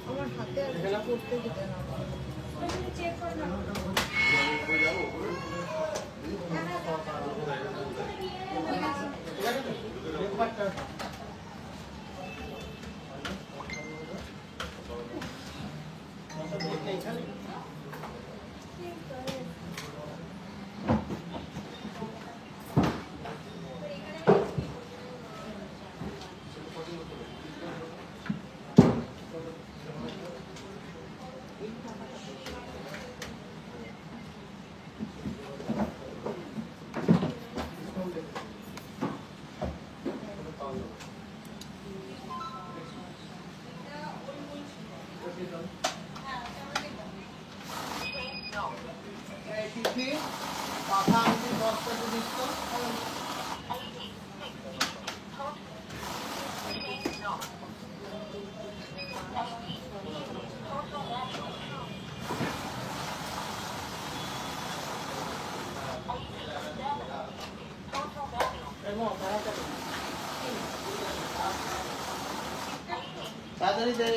আমার হাতে আর কিছু করতে দিতে না। চেক করে না। তাড়াতাড়ি যাই।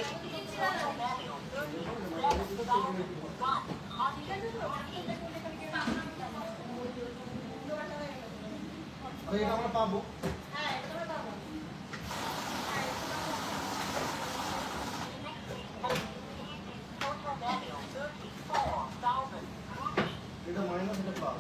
আমরা পাবো। এটা মাইনাস এটা পাবো।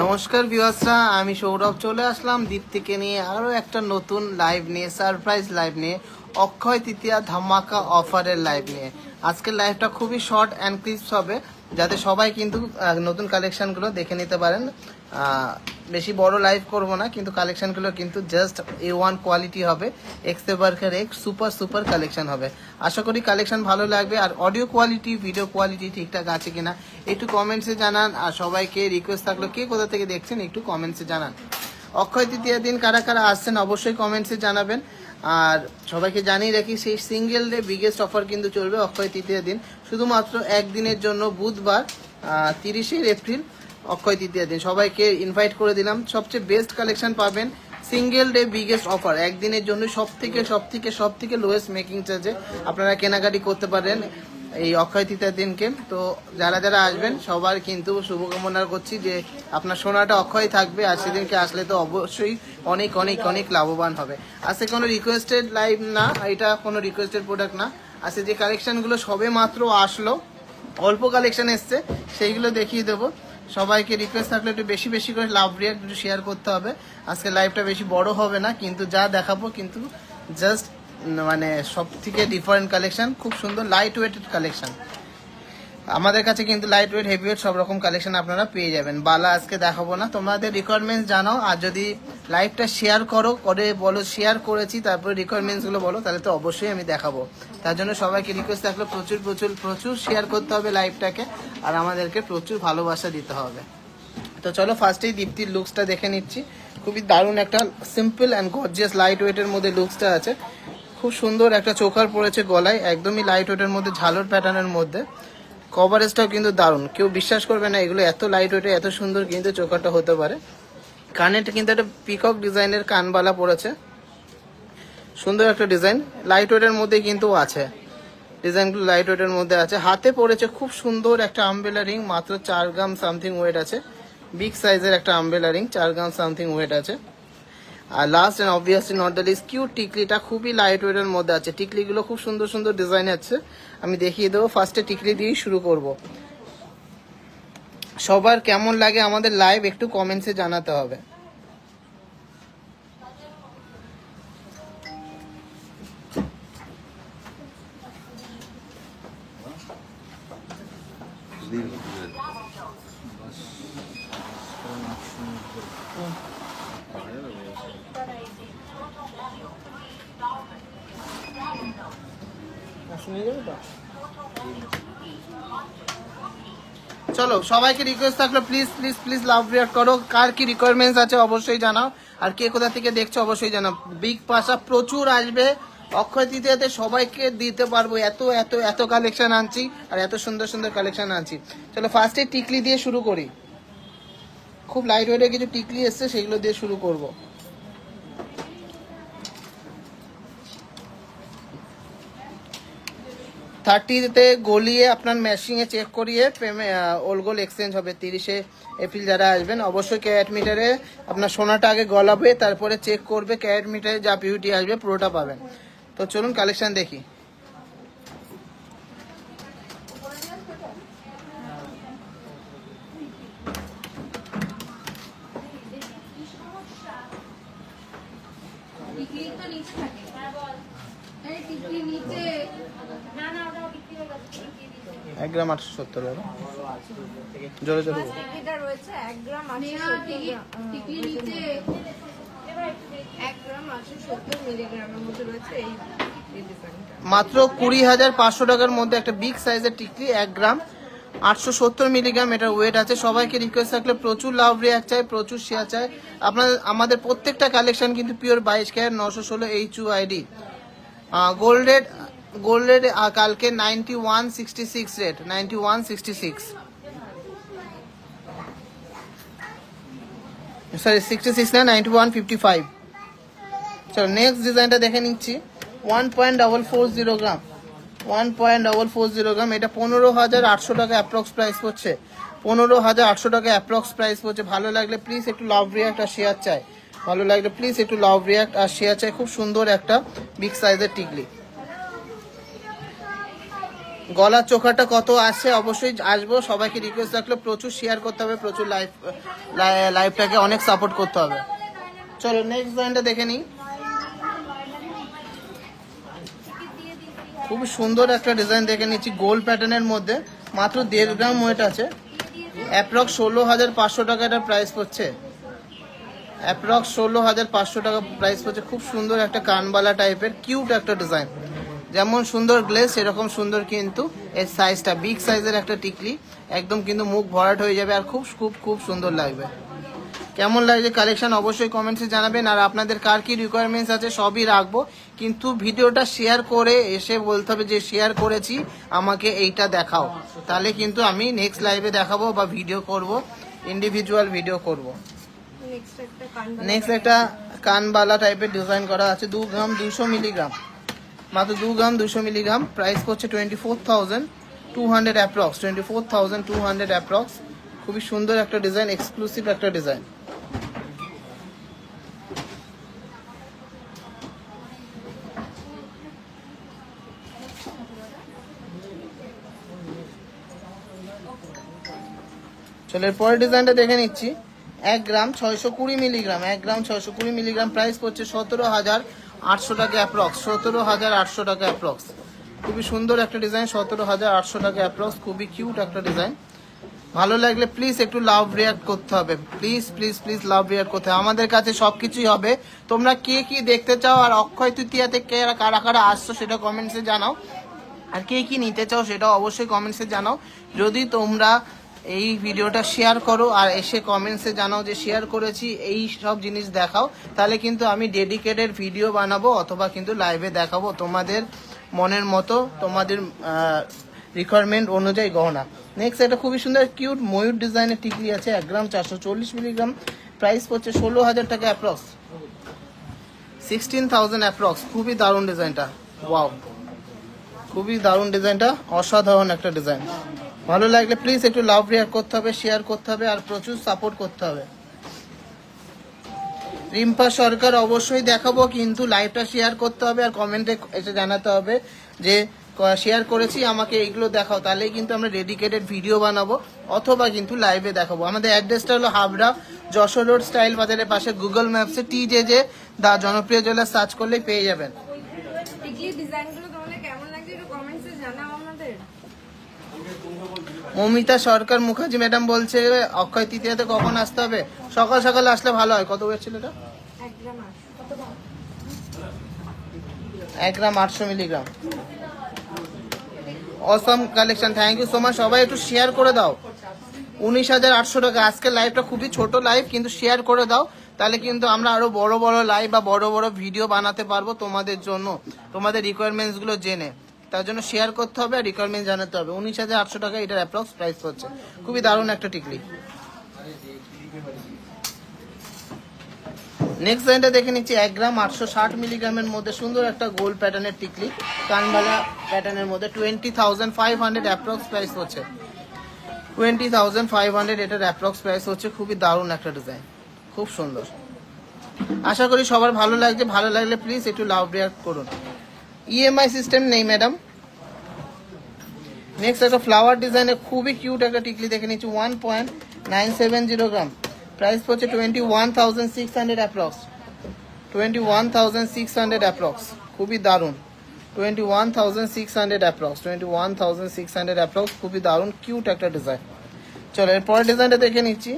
নমস্কার ভিউয়ার্সরা, আমি সৌরভ চলে আসলাম দীপ্তিকে নিয়ে আরও একটা নতুন লাইভ নিয়ে, সারপ্রাইজ লাইভ নিয়ে, অক্ষয় তৃতীয়া ধামাকা অফারের লাইভ নিয়ে। আজকের লাইভটা খুবই শর্ট অ্যান্ড ক্রিস্প হবে, যাতে সবাই কিন্তু নতুন কালেকশনগুলো দেখে নিতে পারেন। বেশি বড় লাইভ করব না, কিন্তু কালেকশনগুলো কিন্তু জাস্ট A1 কোয়ালিটি হবে, এক্সেবারকার এক সুপার কালেকশন হবে। আশা করি কালেকশন ভালো লাগবে। আর অডিও কোয়ালিটি, ভিডিও কোয়ালিটি ঠিকঠাক আছে কিনা একটু কমেন্টসে জানান। আর সবাইকে রিকোয়েস্ট থাকলো, কে কোথা থেকে দেখছেন একটু কমেন্টসে জানান। অক্ষয় তৃতীয়ার দিন কারা কারা আসছেন অবশ্যই কমেন্টসে জানাবেন। আর সবাইকে জানিয়ে রাখি, সেই সিঙ্গেল ডে বিগেস্ট অফার কিন্তু চলবে অক্ষয় তৃতীয়ার দিন, শুধুমাত্র একদিনের জন্য, বুধবার 30শে এপ্রিল অক্ষয় তৃতীয়ার দিন। সবাইকে ইনভাইট করে দিলাম। সবচেয়ে বেস্ট কালেকশন পাবেন, সিঙ্গেল ডে বিগেস্ট অফার, একদিনের জন্য সব থেকে লোয়েস্ট মেকিং চার্জে আপনারা কেনাকাটি করতে পারেন এই অক্ষয় তৃতীয়ার দিনকে। তো যারা যারা আসবেন সবার কিন্তু শুভকামনা করছি যে আপনার সোনাটা অক্ষয় থাকবে। আর সেদিনকে আসলে তো অবশ্যই অনেক লাভবান হবে। আজকে কোনো রিকোয়েস্টেড লাইভ না, এটা কোনো রিকোয়েস্টেড প্রোডাক্ট না। আজকে যে কালেকশনগুলো সবে মাত্র আসলো, অল্প কালেকশন এসছে, সেইগুলো দেখিয়ে দেবো। সবাইকে রিকোয়েস্ট থাকলে একটু বেশি করে লাভ রিয়াক্ট একটু শেয়ার করতে হবে। আজকে লাইভটা বেশি বড় হবে না, কিন্তু যা দেখাবো কিন্তু জাস্ট মানে সব থেকে ডিফারেন্ট কালেকশন, খুব সুন্দর লাইট ওয়েটেড কালেকশন। আমাদের কাছে কিন্তু লাইট ওয়েট, হেভি ওয়েট সব রকম কালেকশন আপনারা পেয়ে যাবেন। বালা আজকে দেখাবো না, তোমাদের রিকোয়ারমেন্টস জানাও। আর যদি লাইভটা শেয়ার করে বলো শেয়ার করেছি, তারপরে রিকোয়ারমেন্টস গুলো বলো, তাহলে তো অবশ্যই আমি দেখাবো। তার জন্য সবাইকে রিকোয়েস্ট থাকলো, প্রচুর শেয়ার করতে হবে লাইভটাকে, আর আমাদেরকে প্রচুর ভালোবাসা দিতে হবে। তো চলো ফার্স্টেই দীপ্তির লুকসটা দেখে নিচ্ছি। খুবই দারুণ একটা সিম্পল অ্যান্ড গর্জিয়াস লাইট ওয়েটের মধ্যে লুকসটা আছে। খুব সুন্দর একটা চোকার পড়েছে গলায়, একদমই লাইট ওয়েটের মধ্যে, ঝালর প্যাটার্নের মধ্যে। কভারেজটাও কিন্তু দারুণ, কেউ বিশ্বাস করবে না এগুলো এত লাইট ওয়েটে এত সুন্দর কিন্তু চোকারটা হতে পারে। কানেরটা কিন্তু একটা পিকক ডিজাইনের কানবালা পড়েছে, সুন্দর একটা ডিজাইন, লাইট ওয়েটের মধ্যে কিন্তু আছে, ডিজাইনগুলো লাইট ওয়েটের মধ্যে আছে। হাতে পড়েছে খুব সুন্দর একটা আমব্রেলা রিং, মাত্র 4 গ্রাম সামথিং ওয়েট আছে, বিগ সাইজের একটা umbrella ring, 4 gram something weight আছে। আর last and obviously not the least, cute টিকলিটা খুবই লাইট ওয়েটের মধ্যে আছে। টিকলিগুলো খুব সুন্দর সুন্দর ডিজাইন আছে, আমি দেখিয়ে দেবো। ফার্স্টে টিকলি দিয়েই শুরু করব। সবার কেমন লাগে আমাদের লাইভ একটু কমেন্টসে জানাতে হবে। চলো, সবাইকে রিকোয়েস্ট থাকলো please please please love react করো। কার কি রিকোয়ারমেন্টস আছে অবশ্যই জানাও, আর কে কোথা থেকে দেখছো অবশ্যই জানাও। বিগ পাশা প্রচুর আসবে অক্ষয় তৃতীয়াতে, সবাইকে দিতে পারবো, এত এত এত কালেকশন আনছি আর এত সুন্দর সুন্দর কালেকশন আনছি। চলো ফার্স্টে টিকলি দিয়ে শুরু করি, খুব লাইট ওয়েটের কিছু টিকলি এসছে, সেগুলো দিয়ে শুরু করব। থার্টিতে গলিয়ে আপনার মেশিংয়ে চেক করিয়ে ওল গোল এক্সচেঞ্জ হবে। 30শে এপ্রিল যারা আসবেন অবশ্যই ক্যারেট মিটারে আপনার সোনাটা আগে গলাবে, তারপরে চেক করবে, ক্যারেট মিটারে যা পিউটি আসবে পুরোটা পাবেন। তো চলুন কালেকশন দেখি। এক গ্রাম 870 টাকা, জোরে জোরে টিকলিটা রয়েছে 1 গ্রাম 870 টিকলি নিচে 1 গ্রাম 870 মিলিগ্রামের মধ্যে রয়েছে এই ডিজাইনটা। মাত্র 20,500 টাকার মধ্যে একটা বিগ সাইজের টিকলি, 1 গ্রাম 870 মিলিগ্রাম এটার ওয়েট আছে। সবাইকে রিকোয়েস্ট থাকলে প্রচুর লাভ রিয়াক্ট চাই, প্রচুর শেয়ার চাই। আপনাদের আমাদের প্রত্যেকটা কালেকশন কিন্তু pure 22 carat 916 HUID। Gold rate কালকে 9166 রেট, 9166, সরি 66 না, 9155। চলো নেক্সট ডিজাইনটা দেখে নিচ্ছি। 1.440 গ্রাম, 1.440 গ্রাম, এটা 15,800 টাকা অ্যাপ্রক্স প্রাইস পড়ছে, 15,800 টাকা অ্যাপ্রক্স প্রাইস পড়ছে। ভালো লাগলে প্লিজ একটু লাভ রিয়াক্ট আর শেয়ার চাই, ভালো লাগলে প্লিজ একটু লাভ রিয়াক্ট আর শেয়ার চাই। খুব সুন্দর একটা বিগ সাইজের টিকলি। গলার চোখাটা কত আসছে অবশ্যই আসবো, সবাইকে রিকোয়েস্ট রাখলে প্রচুর শেয়ার করতে হবে, প্রচুর লাইভটাকে অনেক সাপোর্ট করতে হবে। চলো নেক্সট ডিজাইনটা দেখে নিই। খুব সুন্দর একটা ডিজাইন দেখে নিচ্ছি, গোল্ড প্যাটার্নের মধ্যে, মাত্র 1.5 গ্রাম ওয়েট আছে, অ্যাপ্রক্স 16,500 টাকা এটার প্রাইস পড়ছে, অ্যাপ্রক্স 16,500 টাকা প্রাইস পড়ছে। খুব সুন্দর একটা কানবালা টাইপের কিউট একটা ডিজাইন, যেমন সুন্দর গ্লেজ সেরকম সুন্দর কিন্তু এর সাইজটা, বিগ সাইজের একটা টিকলি, একদম কিন্তু মুখ ভরাট হয়ে যাবে আর খুব খুব খুব সুন্দর লাগবে। কেমন লাগছে কালেকশন অবশ্যই কমেন্টসে জানাবেন, আর আপনাদের কার কি রিকোয়ারমেন্টস আছে সবই রাখবো, কিন্তু ভিডিওটা শেয়ার করে এসে বলতে হবে যে শেয়ার করেছি আমাকে এইটা দেখাও, তাহলে কিন্তু আমি নেক্সট লাইভে দেখাবো বা ভিডিও করব, ইন্ডিভিজুয়াল ভিডিও করব। নেক্সট একটা কানবালা টাইপের ডিজাইন করা আছে, 2 গ্রাম 200 মিলিগ্রাম, মাত্র 2 গ্রাম 200 মিলিগ্রাম, প্রাইস করছে 24,200 অ্যাপ্রক্স, 24,200 অ্যাপ্রক্স। খুবই সুন্দর একটা ডিজাইন, এক্সক্লুসিভ একটা ডিজাইন। চলো এর পরের ডিজাইনটা দেখে নিচ্ছি। 1 গ্রাম 620 মিলিগ্রাম, 1 গ্রাম 620 মিলিগ্রাম, প্রাইস পড়ছে 17,800 টাকা অ্যাপ্রক্স, 17,800 টাকা অ্যাপ্রক্স। খুবই সুন্দর একটা ডিজাইন, 17,800 টাকা অ্যাপ্রক্স, খুবই কিউট একটা ডিজাইন। ভালো লাগলে প্লিজ একটু লাভ রিয়াক্ট করতে হবে, please please please love react করতে হবে। আমাদের কাছে সবকিছুই হবে, তোমরা কে কি দেখতে চাও আর অক্ষয় তৃতীয়াতে কারা কারা আসছো সেটা কমেন্টসে জানাও, আর কে কি নিতে চাও সেটাও অবশ্যই কমেন্টসে জানাও। যদি তোমরা এই ভিডিওটা শেয়ার করো আর এসে কমেন্টসে জানাও যে শেয়ার করেছি, এই সব জিনিস দেখাও, তাহলে কিন্তু আমি ডেডিকেটেড ভিডিও বানাবো অথবা কিন্তু লাইভে দেখাবো তোমাদের মনের মতো, তোমাদের রিকোয়ারমেন্ট অনুযায়ী গহনা। নেক্সট একটা খুবই সুন্দর কিউট ময়ূর ডিজাইনের টিকলি আছে, 1 গ্রাম 440 মিলিগ্রাম, প্রাইস পড়ছে 16,000 টাকা অ্যাপ্রক্স, 16,000 অ্যাপ্রক্স। খুবই দারুণ ডিজাইনটা, ওয়াও, খুবই দারুণ ডিজাইনটা, অসাধারণ একটা ডিজাইন। ভালো লাগলে প্লিজ একটু লাভ রিয়াক্ট করতে হবে, শেয়ার করতে হবে, আর প্রচুর সাপোর্ট করতে হবে। রিম্পা সরকার অবশ্যই দেখাবো, কিন্তু লাইভটা শেয়ার করতে হবে আর কমেন্টে এসে জানাতে হবে যে শেয়ার করেছি, আমাকে এইগুলো দেখাও, তাহলেই কিন্তু আমরা ডেডিকেটেড ভিডিও বানাবো, অথবা কিন্তু লাইভে দেখাবো। আমাদের অ্যাড্রেসটা হলো হাবড়া যশোর রোড স্টাইল বাজারের পাশে। গুগল ম্যাপসে TJJ দা জনপ্রিয় জুয়েলার্স সার্চ করলেই পেয়ে যাবেন। টিকলি ডিজাইনগুলো তোমাদের কেমন লাগছে একটু কমেন্টসে জানাও আমাদের। মমিতা সরকার মুখার্জি ম্যাডাম বলছে অক্ষয় তৃতীয়াতে কখন আসতে হবে? সকাল সকাল আসলে ভালো হয়। কত ওয়েট ছিল এটা? 1 gram 1 gram 800 milligram. Awesome collection, thank you so much. সবাই একটু শেয়ার করে দাও। 19,800 টাকা। আজকের লাইভটা খুবই ছোট লাইভ, কিন্তু শেয়ার করে দাও, তাহলে কিন্তু আমরা আরো বড় বড় লাইভ বা বড় বড় ভিডিও বানাতে পারবো তোমাদের জন্য, তোমাদের রিকোয়ারমেন্টস গুলো জেনে। তার জন্য শেয়ার করতে হবে আর রিকোয়ারমেন্ট জানাতে হবে। 19,800 টাকা এটার অ্যাপ্রক্স প্রাইস হচ্ছে। খুবই দারুণ একটা টিকলি। নেক্সট লাইনটা দেখে নিচ্ছি 1 গ্রাম 860 মিলিগ্রামের মধ্যে সুন্দর একটা গোল্ড প্যাটার্নের টিকলি, কানবালা প্যাটার্নের মধ্যে 20,500 অ্যাপ্রক্স প্রাইস হচ্ছে। 20,500 এটার অ্যাপ্রক্স প্রাইস হচ্ছে। খুবই দারুণ একটা ডিজাইন, খুব সুন্দর। আশা করি সবার ভালো লাগছে। ভালো লাগলে প্লিজ একটু লাভ রিয়াক্ট করুন। EMI সিস্টেম নেই ম্যাডাম। নেক্সট একটা ফ্লাওয়ার ডিজাইনে খুবই কিউট একটা টিকলি দেখে নিচ্ছি, 1.970 গ্রাম, প্রাইস হচ্ছে 21,600 অ্যাপ্রক্স, 21,600 অ্যাপ্রক্স। খুবই দারুণ, 21,600 অ্যাপ্রক্স, 21,600 অ্যাপ্রক্স। খুবই দারুণ কিউট একটা ডিজাইন। চলো এরপরের ডিজাইনটা দেখে নিচ্ছি।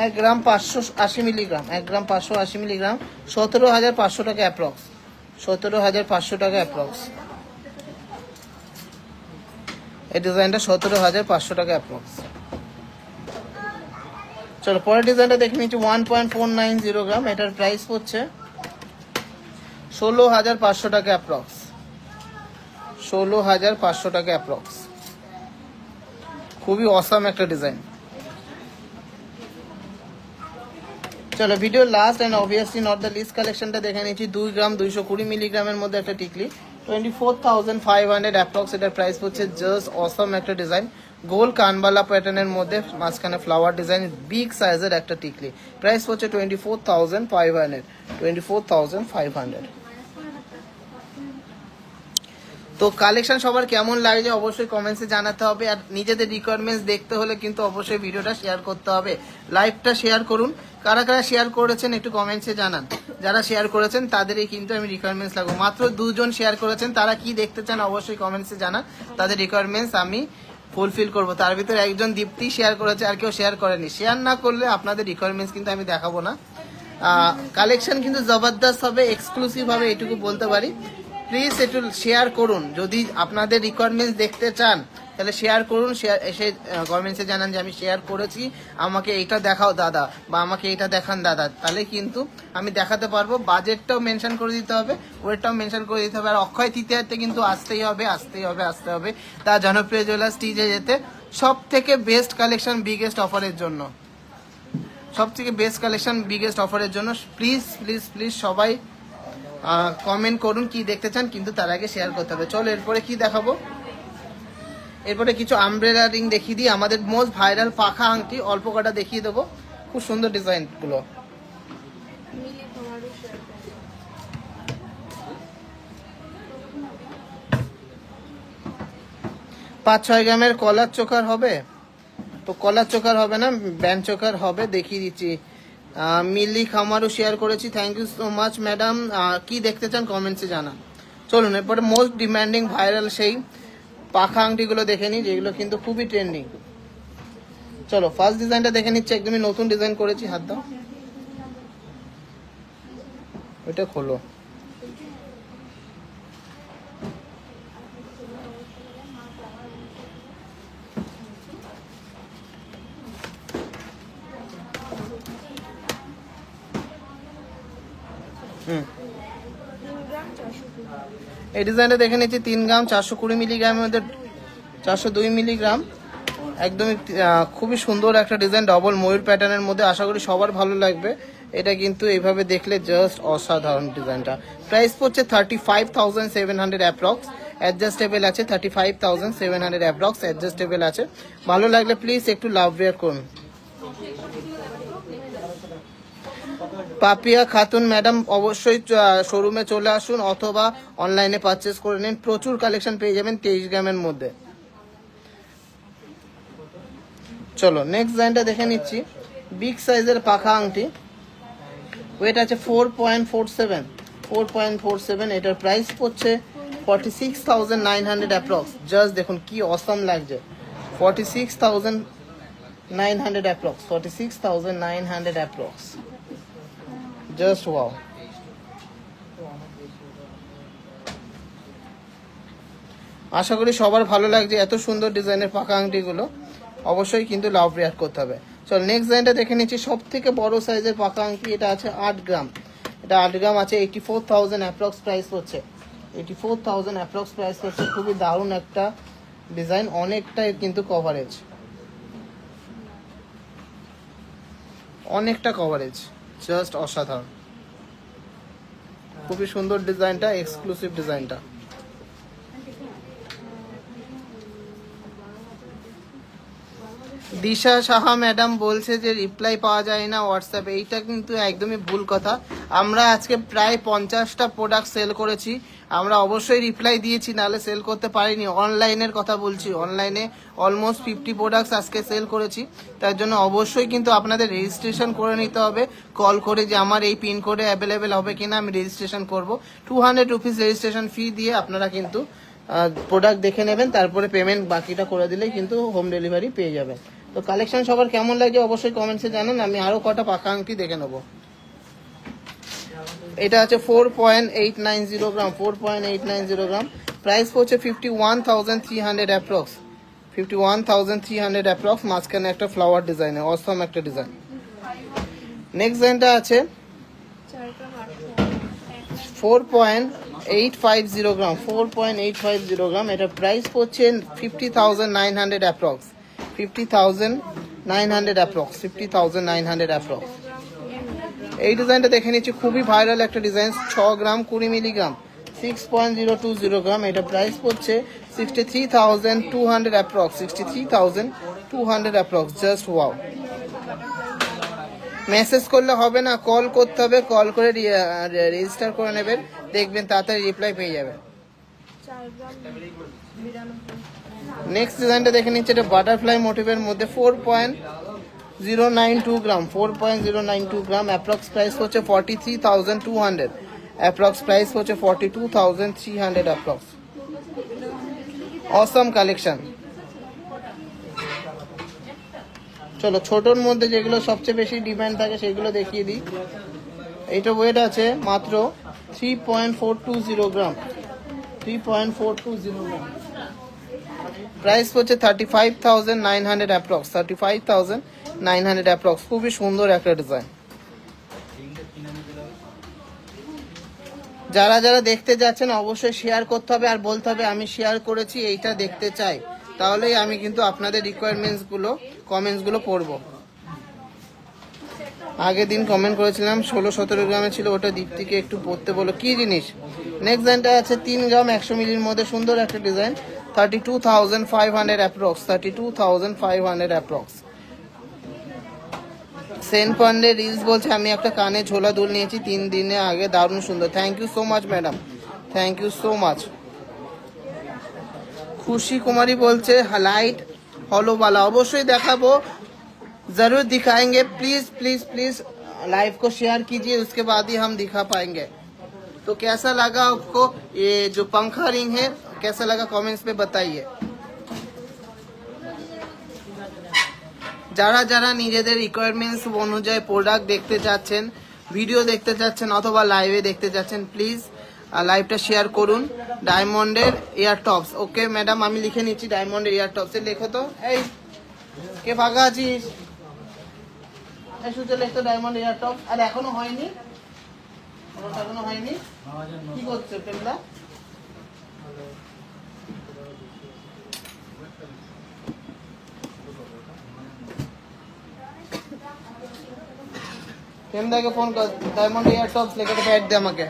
1 গ্রাম 580 মিলিগ্রাম, 1 গ্রাম 580 মিলিগ্রাম, 17,500 টাকা অ্যাপ্রক্স, 17,500 টাকা অ্যাপ্রক্স। এই ডিজাইনটা 17,500 টাকা অ্যাপ্রক্স। চলো পরের ডিজাইনটা দেখে নিচ্ছি 1.490 গ্রাম, এটার প্রাইস হচ্ছে 16,500 টাকা অ্যাপ্রক্স, 16,500 টাকা অ্যাপ্রক্স। খুবই অসাম একটা ডিজাইন। চলো video last and obviously not the least কালেকশনটা দেখে নিচ্ছি। 2 গ্রাম 220 মিলিগ্রামের মধ্যে একটা টিকলি, 24,500 অ্যাপ্রক্স। এটার প্রাইস হচ্ছে। জাস্ট অসাম একটা ডিজাইন, গোল কানবালা প্যাটার্নের মধ্যে মাঝখানে ফ্লাওয়ার ডিজাইন, বিগ সাইজের একটা টিকলি। প্রাইস হচ্ছে 24,500, 24,500। তো কালেকশন সবার কেমন লাগছে অবশ্যই কমেন্টসে জানাতে হবে, আর নিজেদের রিকোয়ারমেন্টস দেখতে হলে কিন্তু অবশ্যই ভিডিওটা শেয়ার করতে হবে, লাইভটা শেয়ার করুন। কারা কারা শেয়ার করেছেন একটু কমেন্টসে জানান। যারা শেয়ার করেছেন তাদেরই কিন্তু আমি রিকোয়ারমেন্টস লাগবো। মাত্র 2 জন শেয়ার করেছেন, তারা কি দেখতে চান অবশ্যই কমেন্টসে জানান, তাদের রিকোয়ারমেন্টস আমি ফুলফিল করবো। তার ভিতরে একজন দীপ্তি শেয়ার করেছে, আর কেউ শেয়ার করেনি। শেয়ার না করলে আপনাদের রিকোয়ারমেন্টস কিন্তু আমি দেখাবো না। কালেকশন কিন্তু জবরদস্ত হবে, এক্সক্লুসিভ হবে, এটুকু বলতে পারি। প্লিজ একটু শেয়ার করুন, যদি আপনাদের রিকোয়ারমেন্টস দেখতে চান তাহলে শেয়ার করুন। শেয়ার এসে কমেন্টসে জানান যে আমি শেয়ার করেছি, আমাকে এইটা দেখাও দাদা, বা আমাকে এইটা দেখান দাদা, তাহলে কিন্তু আমি দেখাতে পারবো। বাজেটটাও মেনশন করে দিতে হবে, ওয়েটটাও মেনশন করে দিতে হবে। আর অক্ষয় তৃতীয়াতে কিন্তু আসতেই হবে, আসতেই হবে, আসতে হবে। তা জনপ্রিয় জুয়েলার্স TJJ যেতে সব থেকে বেস্ট কালেকশন বিগেস্ট অফারের জন্য, সব থেকে বেস্ট কালেকশন বিগেস্ট অফারের জন্য প্লিজ প্লিজ প্লিজ সবাই কমেন্ট করুন কি দেখতে চান, কিন্তু তার আগে শেয়ার করতে হবে। চলো এরপরে কি দেখাবো, এরপরে কিছু আমব্রেলা রিং দেখিয়ে দিই। আমাদের মোস্ট ভাইরাল পাখা আংটি অল্প কটা দেখিয়ে দেবো, খুব সুন্দর ডিজাইন গুলো। মিলে তোমারও শেয়ার করো। 5-6 গ্রামের কলার চোকার হবে, তো কলার চোকার হবে না, ব্যান্ড চোকার হবে, দেখিয়ে দিচ্ছি। মিলি খামারও শেয়ার করেছি, thank you so much madam. কি দেখতে চান কমেন্টসে জানান। চলুন এরপরে মোস্ট ডিমান্ডিং ভাইরাল সেই পাখা আংটিগুলো দেখে নিই, যেগুলো কিন্তু খুবই ট্রেন্ডিং। চলো ফার্স্ট ডিজাইনটা দেখে নিচ্ছি, একদমই নতুন ডিজাইন করেছি। হাত দাও, ওইটা খোলো। এই ডিজাইনটা দেখে নিচ্ছি 3 গ্রাম 420 মিলিগ্রামের মধ্যে, 402 মিলিগ্রাম, একদমই খুবই সুন্দর একটা ডিজাইন, ডবল ময়ূর প্যাটার্নের মধ্যে। আশা করি সবার ভালো লাগবে। এটা কিন্তু এইভাবে দেখলে জাস্ট অসাধারণ ডিজাইনটা। প্রাইস পড়ছে 35,700 অ্যাপ্রক্স। অ্যাডজাস্টেবল আছে 35,700 অ্যাপ্রক্স, অ্যাডজাস্টেবল আছে। ভালো লাগলে প্লিজ একটু লাভ রেয়ার করুন। পাপিয়া খাতুন ম্যাডাম অবশ্যই শোরুমে চলে আসুন অথবা অনলাইনে পারচেস করে নিন। প্রচুর কালেকশন পেয়ে যাবেন 23 গ্রামের মধ্যে। চলো নেক্সট ডিজাইনটা দেখে নিচ্ছি। বিগ সাইজের পাখা আংটি, ওয়েট আছে 4.47। এটার প্রাইস পড়ছে 46,900 অ্যাপ্রক্স। জাস্ট দেখুন কি অসাম লাগছে। 46,900 অ্যাপ্রক্স, 46,900 অ্যাপ্রক্স। Just wow. আশা করি সবার ভালো লাগছে এত সুন্দর ডিজাইনের পাকা আংটিগুলো। অবশ্যই কিন্তু লাভ রিয়াক্ট করতে হবে। চল নেক্সট ডিজাইনটা দেখে নিচ্ছি। সব থেকে বড় সাইজের পাকা আংটি, এটা আছে 8 গ্রাম। এটা 8 গ্রাম আছে, 84,000 অ্যাপ্রক্স প্রাইস হচ্ছে। 84,000 অ্যাপ্রক্স প্রাইস হচ্ছে। খুবই দারুণ একটা ডিজাইন, অনেকটাই কিন্তু কভারেজ, অনেকটা কভারেজ, জাস্ট অসাধারণ। খুবই সুন্দর ডিজাইনটা, এক্সক্লুসিভ ডিজাইনটা। দিশা সাহা ম্যাডাম বলছে যে রিপ্লাই পাওয়া যায় না হোয়াটসঅ্যাপে। এইটা কিন্তু একদমই ভুল কথা। আমরা আজকে প্রায় 50টা প্রোডাক্ট সেল করেছি। আমরা অবশ্যই রিপ্লাই দিয়েছি, নাহলে সেল করতে পারিনি। অনলাইনের কথা বলছি, অনলাইনে অলমোস্ট 50 প্রোডাক্টস আজকে সেল করেছি। তার জন্য অবশ্যই কিন্তু আপনাদের রেজিস্ট্রেশন করে নিতে হবে কল করে, যে আমার এই পিন কোডে অ্যাভেলেবেল হবে কিনা, আমি রেজিস্ট্রেশন করব। 200 রুপিস রেজিস্ট্রেশন ফি দিয়ে আপনারা কিন্তু প্রোডাক্ট দেখে নেবেন, তারপরে পেমেন্ট বাকিটা করে দিলেই কিন্তু হোম ডেলিভারি পেয়ে যাবেন। তো কালেকশন সবার কেমন লাগে অবশ্যই কমেন্টসে জানান। আমি আরো কটা পাকা আংটি দেখে নেবো। এটা আছে 4.890 গ্রাম, 4.890 গ্রাম। প্রাইস পড়ছে 51,300 অ্যাপ্রক্স, 51,300 অ্যাপ্রক্স। মাঝখানে একটা ফ্লাওয়ার ডিজাইনে অসম একটা ডিজাইন। নেক্সট ডিজাইনটা আছে 4.850 গ্রাম, 4.850 গ্রাম। এটা প্রাইস পড়ছে 50,900 অ্যাপ্রক্স, 50,900 অ্যাপ্রক্স, 50,900 অ্যাপ্রক্স। এই ডিজাইনটা দেখে নিচ্ছি, খুবই ভাইরাল একটা ডিজাইন। 6 গ্রাম 20 মিলিগ্রাম, 6.020 গ্রাম। এটা প্রাইস পড়ছে 63,200 approx, 63,200 approx. Just wow. Message করলে হবে না, কল করতে হবে। কল করে রেজিস্টার করে নেবেন, দেখবেন তাড়াতাড়ি রিপ্লাই পেয়ে যাবেন। নেক্সট ডিজাইনটা দেখে নিচ্ছে। এটা বাটারফ্লাই মোটিভের মধ্যে 4.092 গ্রাম, 4.092 গ্রাম। অ্যাপ্রক্স প্রাইস হচ্ছে 43,200, অ্যাপ্রক্স প্রাইস হচ্ছে 42,300 অ্যাপ্রক্স। অসম কালেকশন। চলো ছোটর মধ্যে যেগুলো সবচেয়ে বেশি ডিমান্ড থাকে সেগুলো দেখিয়ে দিই। এটা ওয়েট আছে মাত্র 3.420 গ্রাম, 3.420 গ্রাম। প্রাইস হচ্ছে 35,900 অ্যাপ্রক্স, 35,900 অ্যাপ্রক্স। খুবই সুন্দর একটা ডিজাইন। যারা যারা দেখতে যাচ্ছেন অবশ্যই শেয়ার করতে হবে আর বলতে হবে আমি শেয়ার করেছি, এইটা দেখতে চাই। তাহলেই আমি কিন্তু আপনাদের রিকোয়ারমেন্টসগুলো, কমেন্টসগুলো পড়বো। আগের দিন কমেন্ট করেছিলাম 16-17 গ্রামে ছিল, ওটা দীপ্তিকে একটু পড়তে বলো কি জিনিস। নেক্সট ডিজাইনটা আছে 3 গ্রাম 100 মিলির মধ্যে, সুন্দর একটা design. 32,500 approx, 32,500 approx. Sen Pandey reels বলছে আমি একটা কানে ঝোলা দুল নিয়েছি 3 দিনে আগে, দারুণ সুন্দর। Thank you so much madam, thank you so much. Khushi Kumari বলছে লাইট হলো वाला, অবশ্যই দেখাবো, जरूर दिखाएंगे। प्लीज प्लीज प्लीज लाइव को शेयर कीजिए, उसके बाद ही हम दिखा पाएंगे। तो कैसा लगा आपको ये जो पंखा रिंग है, कैसा लगा कमेंट्स पे बताइए। যারা যারা নিজেদের রিকোয়ারমেন্টস অনুযায়ী প্রোডাক্ট দেখতে চাচ্ছেন, ভিডিও দেখতে চাচ্ছেন অথবা লাইভে দেখতে চাচ্ছেন, প্লিজ লাইভটা শেয়ার করুন। ডায়মন্ডের ইয়ার টপস, ওকে ম্যাডাম আমি লিখে নিচ্ছি। ডায়মন্ডের ইয়ার টপসে লেখো তো, এই কে ফাঁকা আছিস, সুচে লেখতো ডায়মন্ড ইয়ার টপস। আর এখনো হয়নি, এখনো হয়নি, কি করছে প্রেমদা? প্রেমদাকে ফোন কর, ডায়মন্ড ইয়ার টপস লেখা প্যাড দে আমাকে।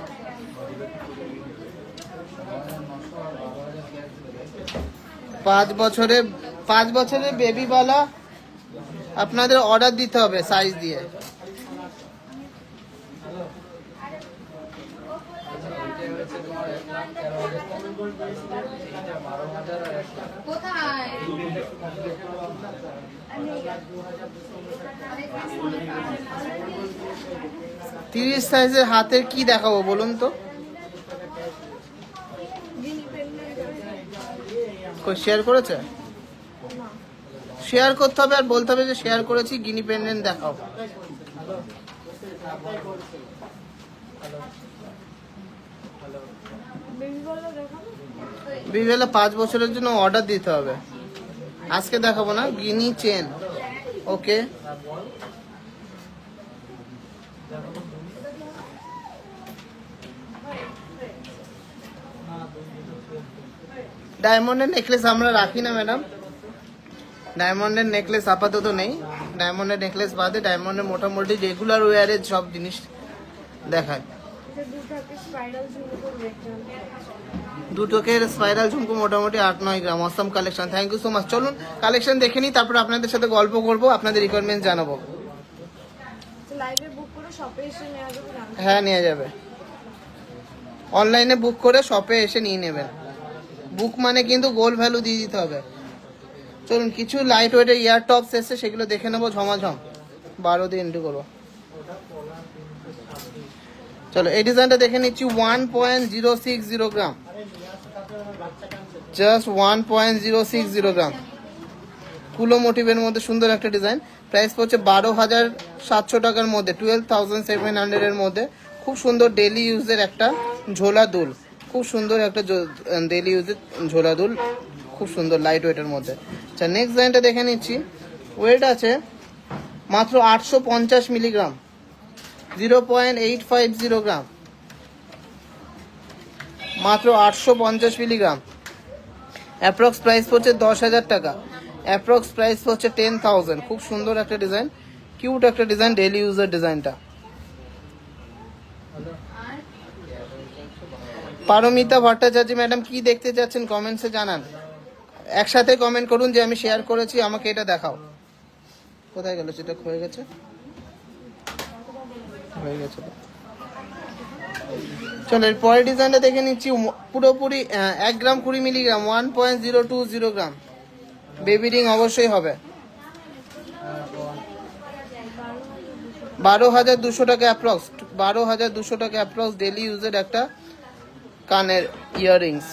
পাঁচ বছরের বেবি বালা আপনাদের অর্ডার দিতে হবে সাইজ দিয়ে। কোথায় 30 সাইজের হাতের কি দেখাবো বলুন তো? শেয়ার করেছে? শেয়ার করতে হবে আর বলতে হবে যে শেয়ার করেছি, গিনি পেন্ডেন্ট দেখাও। বিবেলা 5 বছরের জন্য অর্ডার দিতে হবে, আজকে দেখাবো না। গিনি চেন, ওকে। ডায়মন্ডের নেকলেস আমরা রাখি না ম্যাডাম, ডায়মন্ডের নেকলেস আপাতত নেই। ডায়মন্ডের নেকলেস বাদে ডায়মন্ডের মোটামুটি রেগুলার ওয়ারের সব জিনিস দেখায়। দুটোকের স্পাইরাল ঝুমকো মোটামুটি 8-9 gram. Awesome collection, thank you so much. চলুন কালেকশন দেখে নিই, তারপর আপনাদের সাথে গল্প করবো, আপনাদের রিকোয়ারমেন্ট জানাবো। হ্যাঁ নেওয়া যাবে, অনলাইনে বুক করে শপে এসে নিয়ে নেবেন। বুক মানে কিন্তু গোল ভ্যালু দিয়ে দিতে হবে। চলুন কিছু লাইট ওয়েটের ইয়ার টপস এসছে, সেগুলো দেখে নেবো ঝমাঝম। 12 দিয়ে এন্ট্রি করবো। চলো এই ডিজাইনটা দেখে নিচ্ছি। 1.060 গ্রাম, জাস্ট 1.060 গ্রাম। কুলো মোটিভের মধ্যে সুন্দর একটা ডিজাইন। প্রাইস পড়ছে 12,700 টাকার মধ্যে, 12,700 এর মধ্যে। খুব সুন্দর ডেলি ইউজের একটা ঝোলা দুল, খুব সুন্দর একটা ডেলি ইউজের ঝোলা দুল, খুব সুন্দর লাইট ওয়েটের মধ্যে। আচ্ছা নেক্সট ডিজাইনটা দেখে নিচ্ছি। ওয়েট আছে মাত্র 850 মিলিগ্রাম, 0.850 গ্রাম, মাত্র 850 মিলিগ্রাম। অ্যাপ্রক্স প্রাইস পড়ছে 10,000 টাকা, অ্যাপ্রক্স প্রাইস পড়ছে 10,000। খুব সুন্দর একটা ডিজাইন, কিউট একটা ডিজাইন, ডেলি ইউজের ডিজাইনটা। পারমিতা ভট্টাচার্য ম্যাডাম কি দেখতে চাচ্ছেন কমেন্টসে জানান, একসাথে কমেন্ট করুন যে আমি শেয়ার করেছি, আমাকে এটা দেখাও। কোথায় গেল সেটা? হয়ে গেছে, হয়ে গেছে। চলো এর পরের ডিজাইনটা দেখে নিচ্ছি। পুরোপুরি 1 গ্রাম 20 মিলিগ্রাম, 1.020 গ্রাম। বেবি রিং অবশ্যই হবে। 12,200 টাকা অ্যাপ্রক্স, 12,200 টাকা অ্যাপ্রক্স ডেলি ইউজের একটা কানের ইয়াররিংস।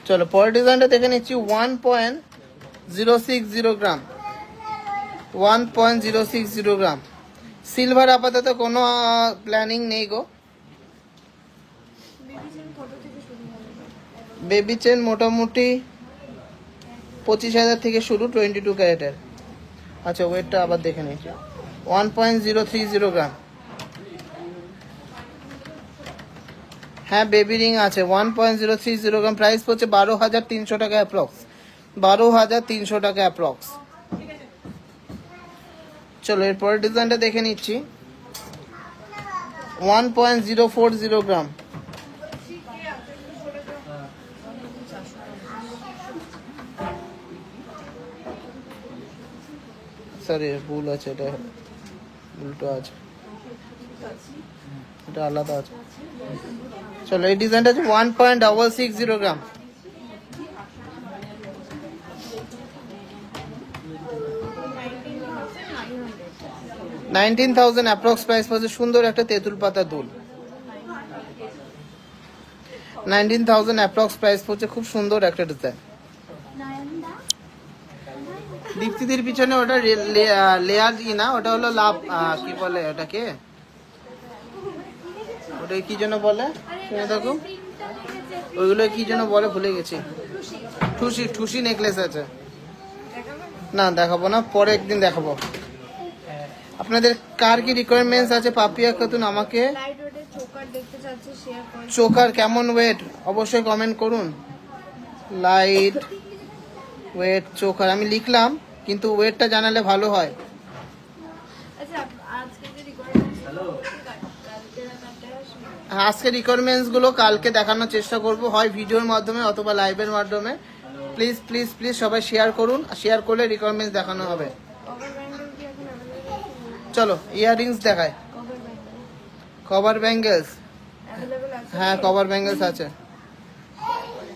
চলো পরের ডিজাইনটা দেখে নিচ্ছি। 1.060 গ্রাম, 1.060 গ্রাম। সিলভার আপাতত কোনো প্ল্যানিং নেই গো। বেবি চেন মোটামুটি 25,000 থেকে শুরু, 22 ক্যারেটের। আচ্ছা ওয়েটটা আবার দেখে নিচ্ছি। 1.030 গ্রাম। হ্যাঁ বেবি রিং আছে, 1.030 গ্রাম। প্রাইস পড়ছে 12,300 টাকা অ্যাপ্রক্স, 12,300 টাকা অ্যাপ্রক্স। চলো এরপরের ডিজাইনটা দেখে নিচ্ছি। 1.040 গ্রাম, সরি ভুল আছে, এটা উল্টো আছে, এটা আলাদা আছে। চলো এই ডিজাইনটা আছে 1.660 গ্রাম। $19,000 অ্যাপ্রক্স প্রাইস পড়ছে। সুন্দর একটা তেঁতুল পাতা দুল, 19,000 অ্যাপ্রক্স প্রাইস পড়ছে। খুব সুন্দর একটা ডিজাইন। দীপ্তিদির পিছনে ওটা লেয়ার না, ওটা হলো লাভ, কি বলে ওটাকে, ওটা কি জন্য বলে দেখো, ওইগুলো কি জন্য বলে ভুলে গেছি। ঠুসি, ঠুসি নেকলেস আছে না, দেখাবো না, পরে একদিন দেখাবো। আপনাদের কার কি রিকোয়ারমেন্টস আছে? পাপিয়া খাতুন আমাকে চোকার কেমন ওয়েট অবশ্যই কমেন্ট করুন। লাইট ওয়েট চোকার আমি লিখলাম, কিন্তু ওয়েটটা জানালে ভালো হয়। আচ্ছা আজকে যে রিকোয়ারমেন্টস কালকে রাতে আসবে। আজকে রিকোয়ারমেন্টস গুলো কালকে দেখানোর চেষ্টা করব, হয় ভিডিওর মাধ্যমে অথবা লাইভের মাধ্যমে। প্লিজ প্লিজ প্লিজ সবাই শেয়ার করুন, শেয়ার করলে রিকোয়ারমেন্টস দেখানো হবে। কভার ব্যান্ডেল কি এখন অ্যাভেলেবল? চলো ইয়াররিংস দেখায়। Cover Bandel cover bangles, available আছে? হ্যাঁ কভার ব্যাঙ্গেলস আছে।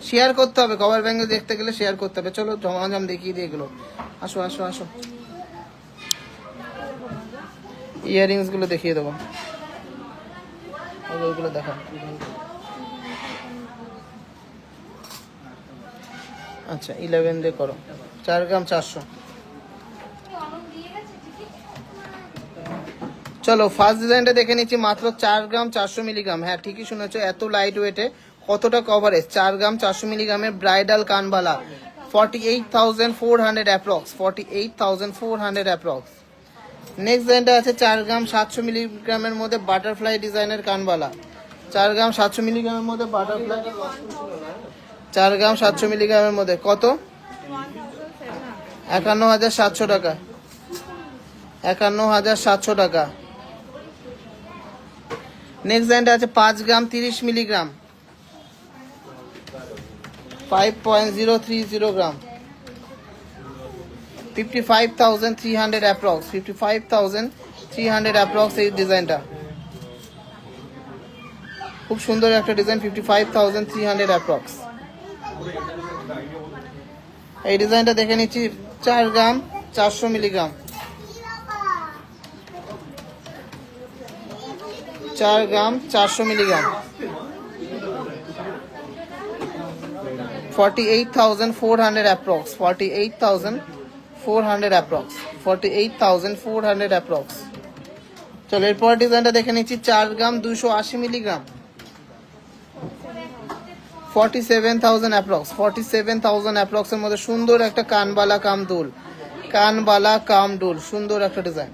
শেয়ার করতে হবে, কভার ব্যাঙ্গেল দেখতে গেলে শেয়ার করতে হবে। চলো জমাজম দেখিয়ে দিই এগুলো। আসো আসো আসো, ইয়াররিংস গুলো দেখিয়ে দেবো। ওইগুলো দেখা। আচ্ছা 11 দিয়ে করো, 4 গ্রাম 400। চলো ফার্স্ট ডিজাইনটা দেখে নিচ্ছি, মাত্র 4 গ্রাম 400 মিলিগ্রাম। হ্যাঁ ঠিকই শুনেছো, এত লাইট ওয়েটে কতটা কভারেজ। 4 গ্রাম 400 মিলিগ্রামের ব্রাইডাল কানবালা, 48,400 অ্যাপ্রক্স, 48,400 অ্যাপ্রক্স। নেক্সট ডিজাইনটা আছে 4 গ্রাম 700 মিলিগ্রামের মধ্যে বাটারফ্লাই ডিজাইনের কানবালা, 4 গ্রাম 700 মিলিগ্রামের মধ্যে বাটারফ্লাই, 4 গ্রাম 700 মিলিগ্রামের মধ্যে কত? 51,700 টাকা, 51,700 টাকা। নেক্সট ডিজাইনটা আছে 5 গ্রাম 30 মিলিগ্রাম, 5.030 গ্রাম, 55,300 অ্যাপ্রক্স, 55,300 অ্যাপ্রক্স এই ডিজাইনটা। খুব সুন্দর একটা ডিজাইন, 55,300 অ্যাপ্রক্স। এই ডিজাইনটা দেখে নিচ্ছি 4 গ্রাম 400 মিলিগ্রাম, 4 গ্রাম 400 মিলিগ্রাম, 48,400 অ্যাপ্রক্স, 48,400 অ্যাপ্রক্স, 48,400 অ্যাপ্রক্স। চলো এরপর ডিজাইনটা দেখে নিচ্ছি 4 গ্রাম 280 মিলিগ্রাম, 47,000 অ্যাপ্রক্স, 47,000 অ্যাপ্রক্স এর মধ্যে সুন্দর একটা কানবালা কাম দুল, কানবালা কাম দুল, সুন্দর একটা ডিজাইন।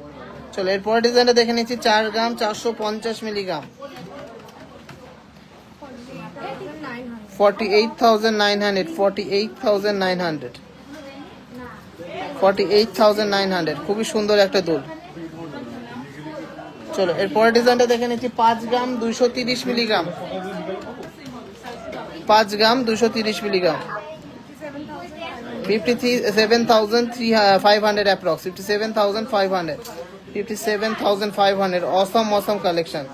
চলো এরপর ডিজাইনটা দেখে নিচ্ছি 4 গ্রাম 450 মিলিগ্রাম, 48,900, 48,900, 48,900, খুবই সুন্দর একটা দুল। চলো এরপর ডিজাইনটা দেখে নিচ্ছি 5 গ্রাম 230 মিলিগ্রাম, 5 গ্রাম 230 মিলিগ্রাম, 57,500 অ্যাপ্রক্স, 57,500, 57,500। অসম কালেকশন।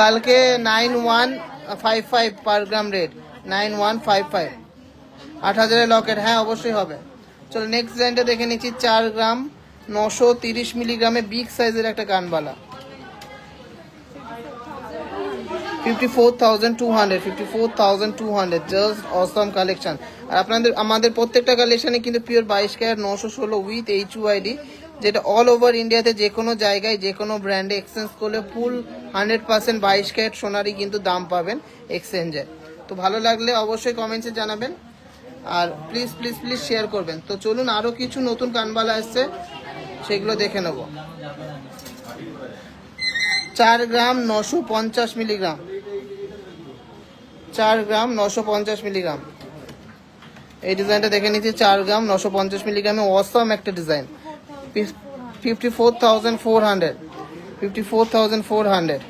কালকে 9155 পার গ্রাম রেট, 9155, 8,000 লকেট, হ্যাঁ অবশ্যই হবে। চলো নেক্সট ডিজাইনটা দেখে নিচ্ছি 4 গ্রাম 930 মিলিগ্রামে বিগ সাইজের একটা কানবালা, 54,200, 54,200, জাস্ট অসম কালেকশন। আর আমাদের প্রত্যেকটা কালেকশনে কিন্তু পিওর 22 ক্যারেট 916 উইথ HUID, যেটা অল ওভার ইন্ডিয়াতে যে কোনো জায়গায় যে কোনো ব্র্যান্ডে এক্সচেঞ্জ করলে ফুল 100% 22 ক্যারেট সোনারই কিন্তু দাম পাবেন এক্সচেঞ্জে। তো ভালো লাগলে অবশ্যই কমেন্টসে জানাবেন, আর প্লিজ প্লিজ প্লিজ শেয়ার করবেন। তো চলুন আরও কিছু নতুন কানবালা আসছে, সেগুলো দেখে নেব। 4 গ্রাম 950 মিলিগ্রাম, 4 গ্রাম 950 মিলিগ্রাম। এই ডিজাইনটা দেখে নিচ্ছি 4 গ্রাম 950 মিলিগ্রামে অসম একটা ডিজাইন, 54,400, 54,400।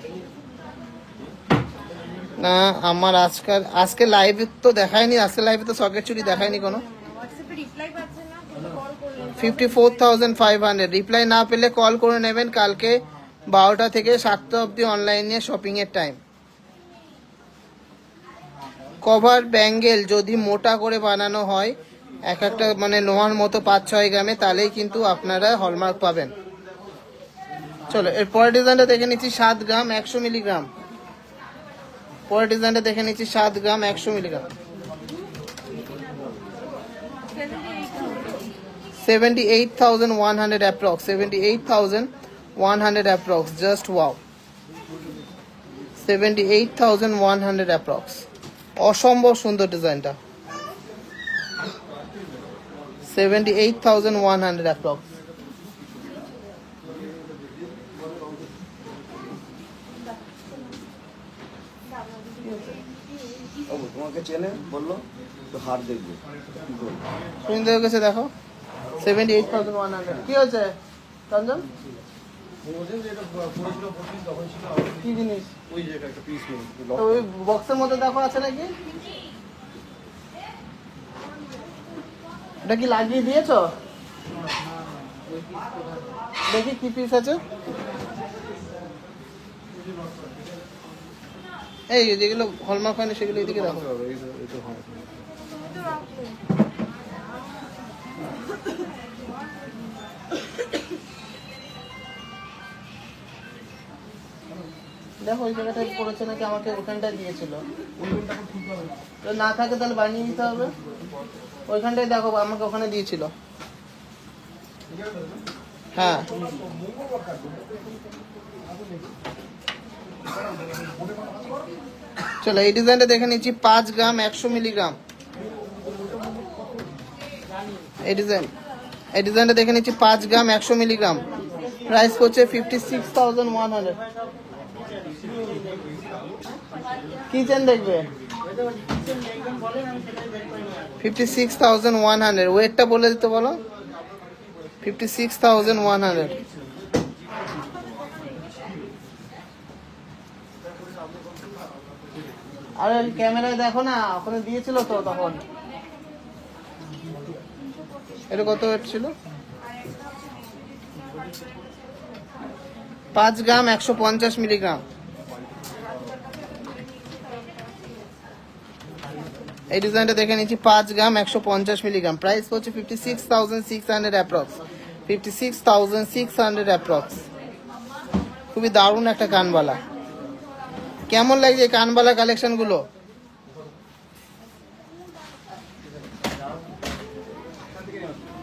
না আমার আজকে লাইভে তো দেখায়নি, আজকে লাইভে তো সকেট চুরি দেখায়নি কোনো। 54,500, রিপ্লাই না পেলে কল করে নেবেন। কালকে 12টা থেকে 7টা অবধি অনলাইনে শপিং এর টাইম। কভার ব্যাঙ্গেল যদি মোটা করে বানানো হয়, এক একটা মানে নোয়ার মতো 5-6 গ্রামে, তাহলেই কিন্তু আপনারা হলমার্ক পাবেন। চলো এর পরের ডিজাইনটা দেখে নিচ্ছি 7 গ্রাম 100 মিলিগ্রাম, পরের ডিজাইনটা দেখে নিচ্ছি 7 গ্রাম 100 milligram, 78,100 approx, 78,100 approx, just wow, 78,100 approx. অসম্ভব সুন্দর ডিজাইনটা, 78,100 অ্যাপ্রক্স। তোমাকে চেনে বললো সুন্দর হয়ে গেছে দেখো 78,100 কি হয়েছে রঞ্জন কি জিনিস ওই বক্সের মধ্যে দেখো আছে নাকি এটা কি লাগিয়ে দিয়েছো দেখি কি পিস আছে এই যেগুলো হলমার্ক হয়নি সেগুলো এদিকে দেখো দেখো ওই জায়গাটা পড়েছে নাকি আমাকে ওখানটায় দিয়েছিল না থাকে তাহলে বানিয়ে নিতে হবে ওইখানটায় দেখো আমাকে ওখানে দিয়েছিল হ্যাঁ চলো এই ডিজাইনটা দেখে নিচ্ছি 5 গ্রাম 100 মিলিগ্রাম এই ডিজাইনটা দেখে নিচ্ছি 5 গ্রাম 100 মিলিগ্রাম প্রাইস পড়ছে 56,100 কিচেন দেখবে 56,100 ওয়েটটা বলে দিতে বলো 56,100 আরে ক্যামেরায় দেখো না ওখানে দিয়েছিল তো তখন এটা কত ওয়েট ছিল 5 গ্রাম 150 মিলিগ্রাম এই ডিজাইনটা দেখে নিচ্ছি 5 গ্রাম 150 মিলিগ্রাম প্রাইস হচ্ছে 56,600 অ্যাপ্রক্স 56,600 অ্যাপ্রক্স খুবই দারুণ একটা কানবালা কেমন লাগছে এই কানবালা কালেকশন গুলো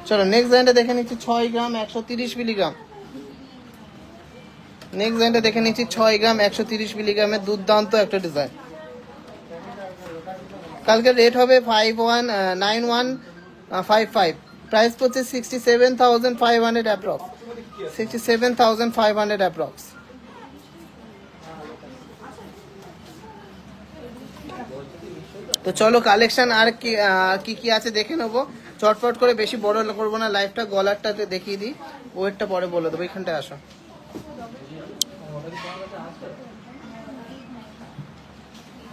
চলো নেক্সট ডিজাইনটা দেখে নিচ্ছি 6 গ্রাম 130 মিলিগ্রাম নেক্সট ডিজাইনটা দেখে নিচ্ছি 6 গ্রাম 130 মিলিগ্রামের দুর্দান্ত একটা ডিজাইন কালকে রেট হবে 91,9155 প্রাইস পড়ছে 67,500 অ্যাপ্রক্স 67,500 অ্যাপ্রক্স তো চলো কালেকশন আর কি কি আছে দেখে নেবো চটপট করে বেশি বড় করবো না লাইফটা গলারটাতে দেখিয়ে দিই ওয়েটটা পরে বলে দেবো এখানটায় আসো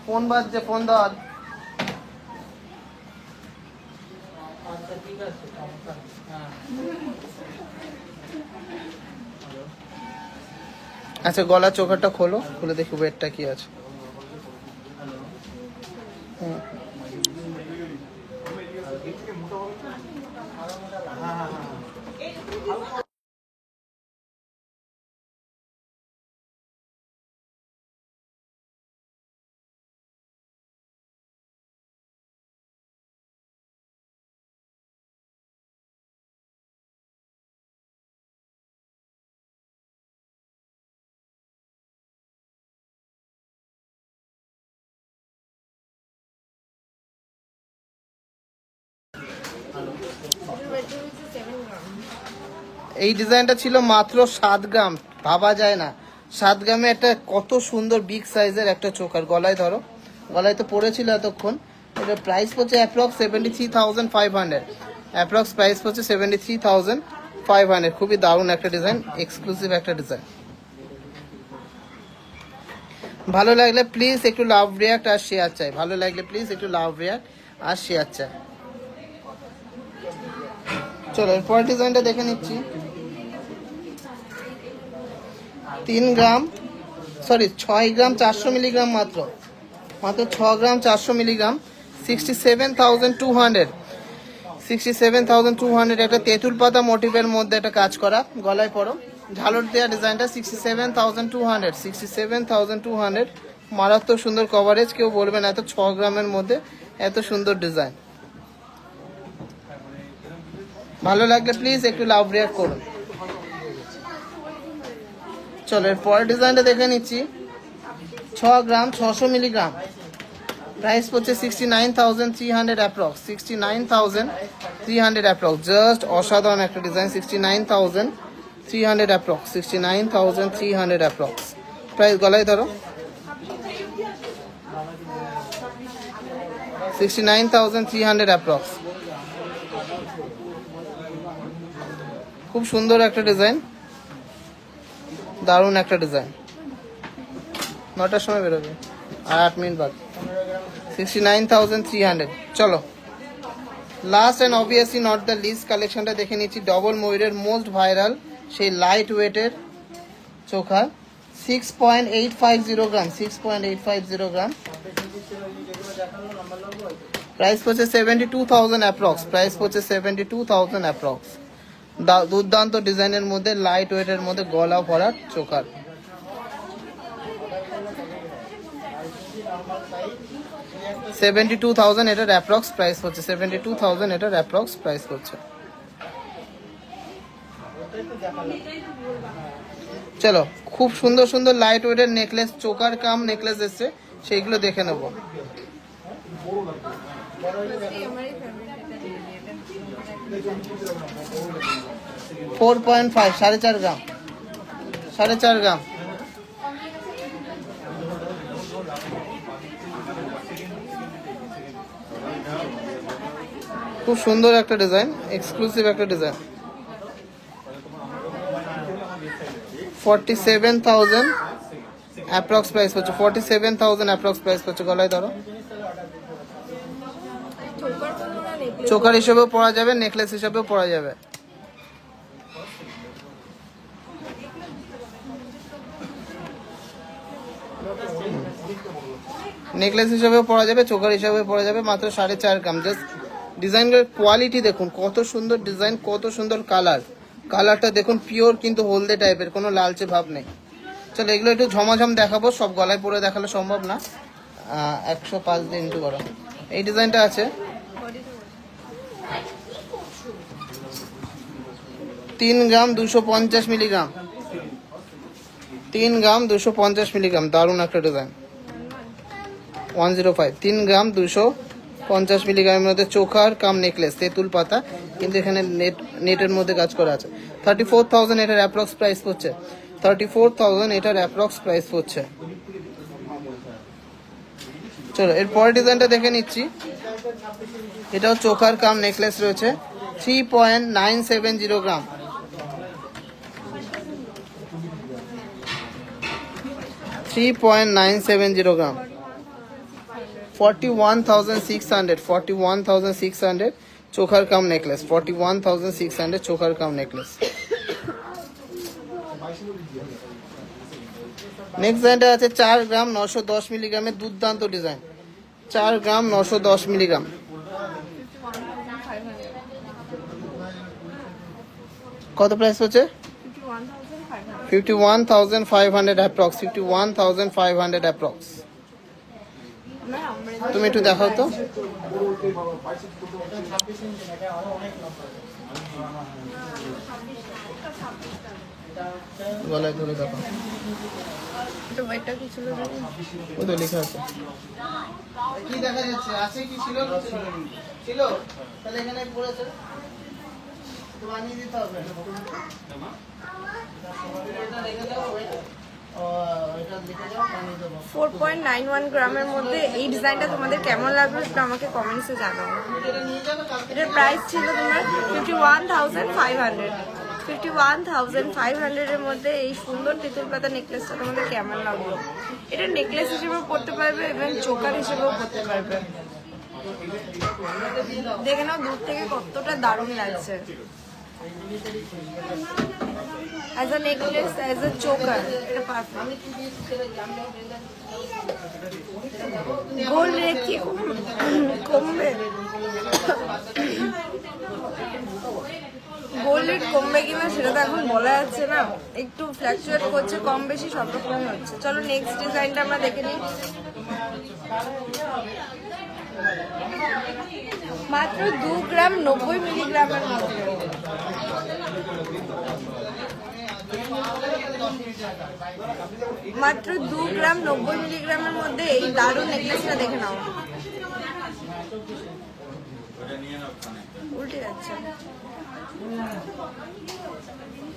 ফোন বাজছে ফোন দাও আচ্ছা গলা চোখাটা খোলো খুলে দেখি ওয়েটটা কি আছে এই ডিজাইনটা ছিল মাত্র 7 গ্রাম ভাবা যায় না 7 গ্রামে একটা কত সুন্দর বিগ সাইজের একটা চোকার গলায় ধরো গলায় তো পড়েছিল এতক্ষণ এটা প্রাইস পড়ছে অ্যাপ্রক্স 73,500 অ্যাপ্রক্স প্রাইস পড়ছে 73,500 খুবই দারুণ একটা ডিজাইন এক্সক্লুসিভ একটা ডিজাইন ভালো লাগলে প্লিজ একটু লাভ রিয়াক্ট আর শেয়ার চাই ভালো লাগলে প্লিজ একটু লাভ রিয়াক্ট আর শেয়ার চাই চলো এরপর ডিজাইনটা দেখে নিচ্ছি 6 গ্রাম 400 মিলিগ্রাম মাত্র 6 গ্রাম 400 মিলিগ্রাম 67,200 একটা তেঁতুল পাতা মোটিভের মধ্যে একটা কাজ করা গলায় পরো ঝালর দেওয়া ডিজাইনটা 67,200 মারাত্মক সুন্দর কভারেজ কেউ বলবে না এত 6 গ্রামের মধ্যে এত সুন্দর ডিজাইন ভালো লাগলে প্লিজ একটু লাভ রিয়াক্ট করুন চলো এর পরের ডিজাইনটা দেখে নিচ্ছি 6 গ্রাম 600 মিলিগ্রাম প্রাইস পড়ছে 69,300 অ্যাপ্রক্স 69,300 অ্যাপ্রক্স জাস্ট অসাধারণ একটা ডিজাইন 69,300 অ্যাপ্রক্স 69,300 অ্যাপ্রক্স প্রাইস গলায় ধরো 69,300 অ্যাপ্রক্স। খুব সুন্দর একটা ডিজাইন, দারুণ একটা ডিজাইন। 9টার সময় বেরোবে আর 8 মিনিট বাদ। 69,300। চলো last and obviously not the least কালেকশনটা দেখে নিচ্ছি। ডবল ময়ূরের মোস্ট ভাইরাল সেই লাইট ওয়েটের চোখা, 6.850 গ্রাম, 6.850 গ্রাম। প্রাইস পড়ছে 72,000 অ্যাপ্রক্স, প্রাইস পড়ছে 72,000 অ্যাপ্রক্স। দুর্দান্ত ডিজাইনের মধ্যে লাইট ওয়েটের মধ্যে গলা ভরা চোখার। $72,000 এটার অ্যাপ্রক্স প্রাইস হচ্ছে, 72,000 এটার অ্যাপ্রক্স প্রাইস হচ্ছে। চলো খুব সুন্দর সুন্দর লাইট ওয়েটের নেকলেস, চোকার কাম নেকলেস এসছে, সেইগুলো দেখে নেব। 4.5, 4.5 গ্রাম, 4.5 গ্রাম। খুব সুন্দর একটা ডিজাইন, এক্সক্লুসিভ একটা ডিজাইন। 47,000 অ্যাপ্রক্স প্রাইস হচ্ছে, 47,000 অ্যাপ্রক্স প্রাইস হচ্ছে। গলায় ধরো, চোকার হিসেবেও পরা যাবে, নেকলেস হিসেবেও পরা যাবে। নেকলেস হিসেবেও পরা যাবে, চোকার হিসেবেও পরা যাবে। মাত্র 4.5 গ্রাম। জাস্ট ডিজাইনের কোয়ালিটি দেখুন, কত সুন্দর ডিজাইন, কত সুন্দর কালার। কালারটা দেখুন পিওর কিন্তু হলদে টাইপের, কোনো লালচে ভাব নেই। চলো এগুলো একটু ঝমাঝম দেখাবো, সব গলায় পরে দেখালে সম্ভব না। 105 দিয়ে ইন্টু করো। এই ডিজাইনটা আছে 3 গ্রাম 250 মিলিগ্রাম, 3 গ্রাম 250 মিলিগ্রাম। দারুণ একটা ডিজাইন। 105, 3 গ্রাম 250 মিলিগ্রামের মধ্যে চোখার কাম নেকলেস, তেঁতুল পাতা, কিন্তু এখানে নেটের মধ্যে কাজ করা আছে। 34,000 এটার অ্যাপ্রক্স প্রাইস হচ্ছে, 34,000 এটার অ্যাপ্রক্স প্রাইস হচ্ছে। চলো এর পরের ডিজাইনটা দেখে নিচ্ছি। এটাও চোখার কাম নেকলেস রয়েছে, 3.970 গ্রাম, 3.970 গ্রাম। 41,600, 41,600 চোখার কাম নেকলেস, 41,600 চোখার কাম নেকলেস। নেক্সট ডিজাইনটা আছে 4 গ্রাম 910 মিলিগ্রামের দুর্দান্ত ডিজাইন, 4 গ্রাম 910 মিলিগ্রাম। কত প্রাইস হচ্ছে? 51,500 অ্যাপ্রক্স, 51,500 অ্যাপ্রক্স। তুমি একটু দেখাও তো। গলায় ধরে দেখো, ওই তো লেখা আছে। কি দেখা যাচ্ছে? আছে কি ছিল? ছিল তাহলে এখানে পড়েছে, তো বানিয়ে দিতে হবে। 4.91 গ্রামের মধ্যে এই ডিজাইনটা তোমাদের কেমন লাগলো একটু আমাকে কমেন্টসে জানাও। এটার প্রাইস ছিল তোমার 51,500, 51,500 এর মধ্যে এই সুন্দর তেঁতুল পাতা নেকলেসটা তোমাদের কেমন লাগলো? এটা নেকলেস হিসেবেও পরতে পারবে এবং চোকার হিসেবেও পরতে পারবে। দেখে নাও দূর থেকে কতটা দারুণ লাগছে। As a necklace, as a choker, এটা পারফেক্ট। গোল্ড রেট কি কমবে? গোল্ড রেট কমবে কিনা সেটা তো এখন বলা যাচ্ছে না, একটু ফ্ল্যাকচুয়েট করছে, কম বেশি সব রকমই হচ্ছে। চলো নেক্সট ডিজাইনটা আমরা দেখে নিই। মাত্র 2 গ্রাম 90 মিলিগ্রামের মধ্যে, মাত্র 2 গ্রাম 90 মিলিগ্রামের মধ্যে এই দারুণ নেকলেসটা দেখে নাও। উল্টে যাচ্ছে।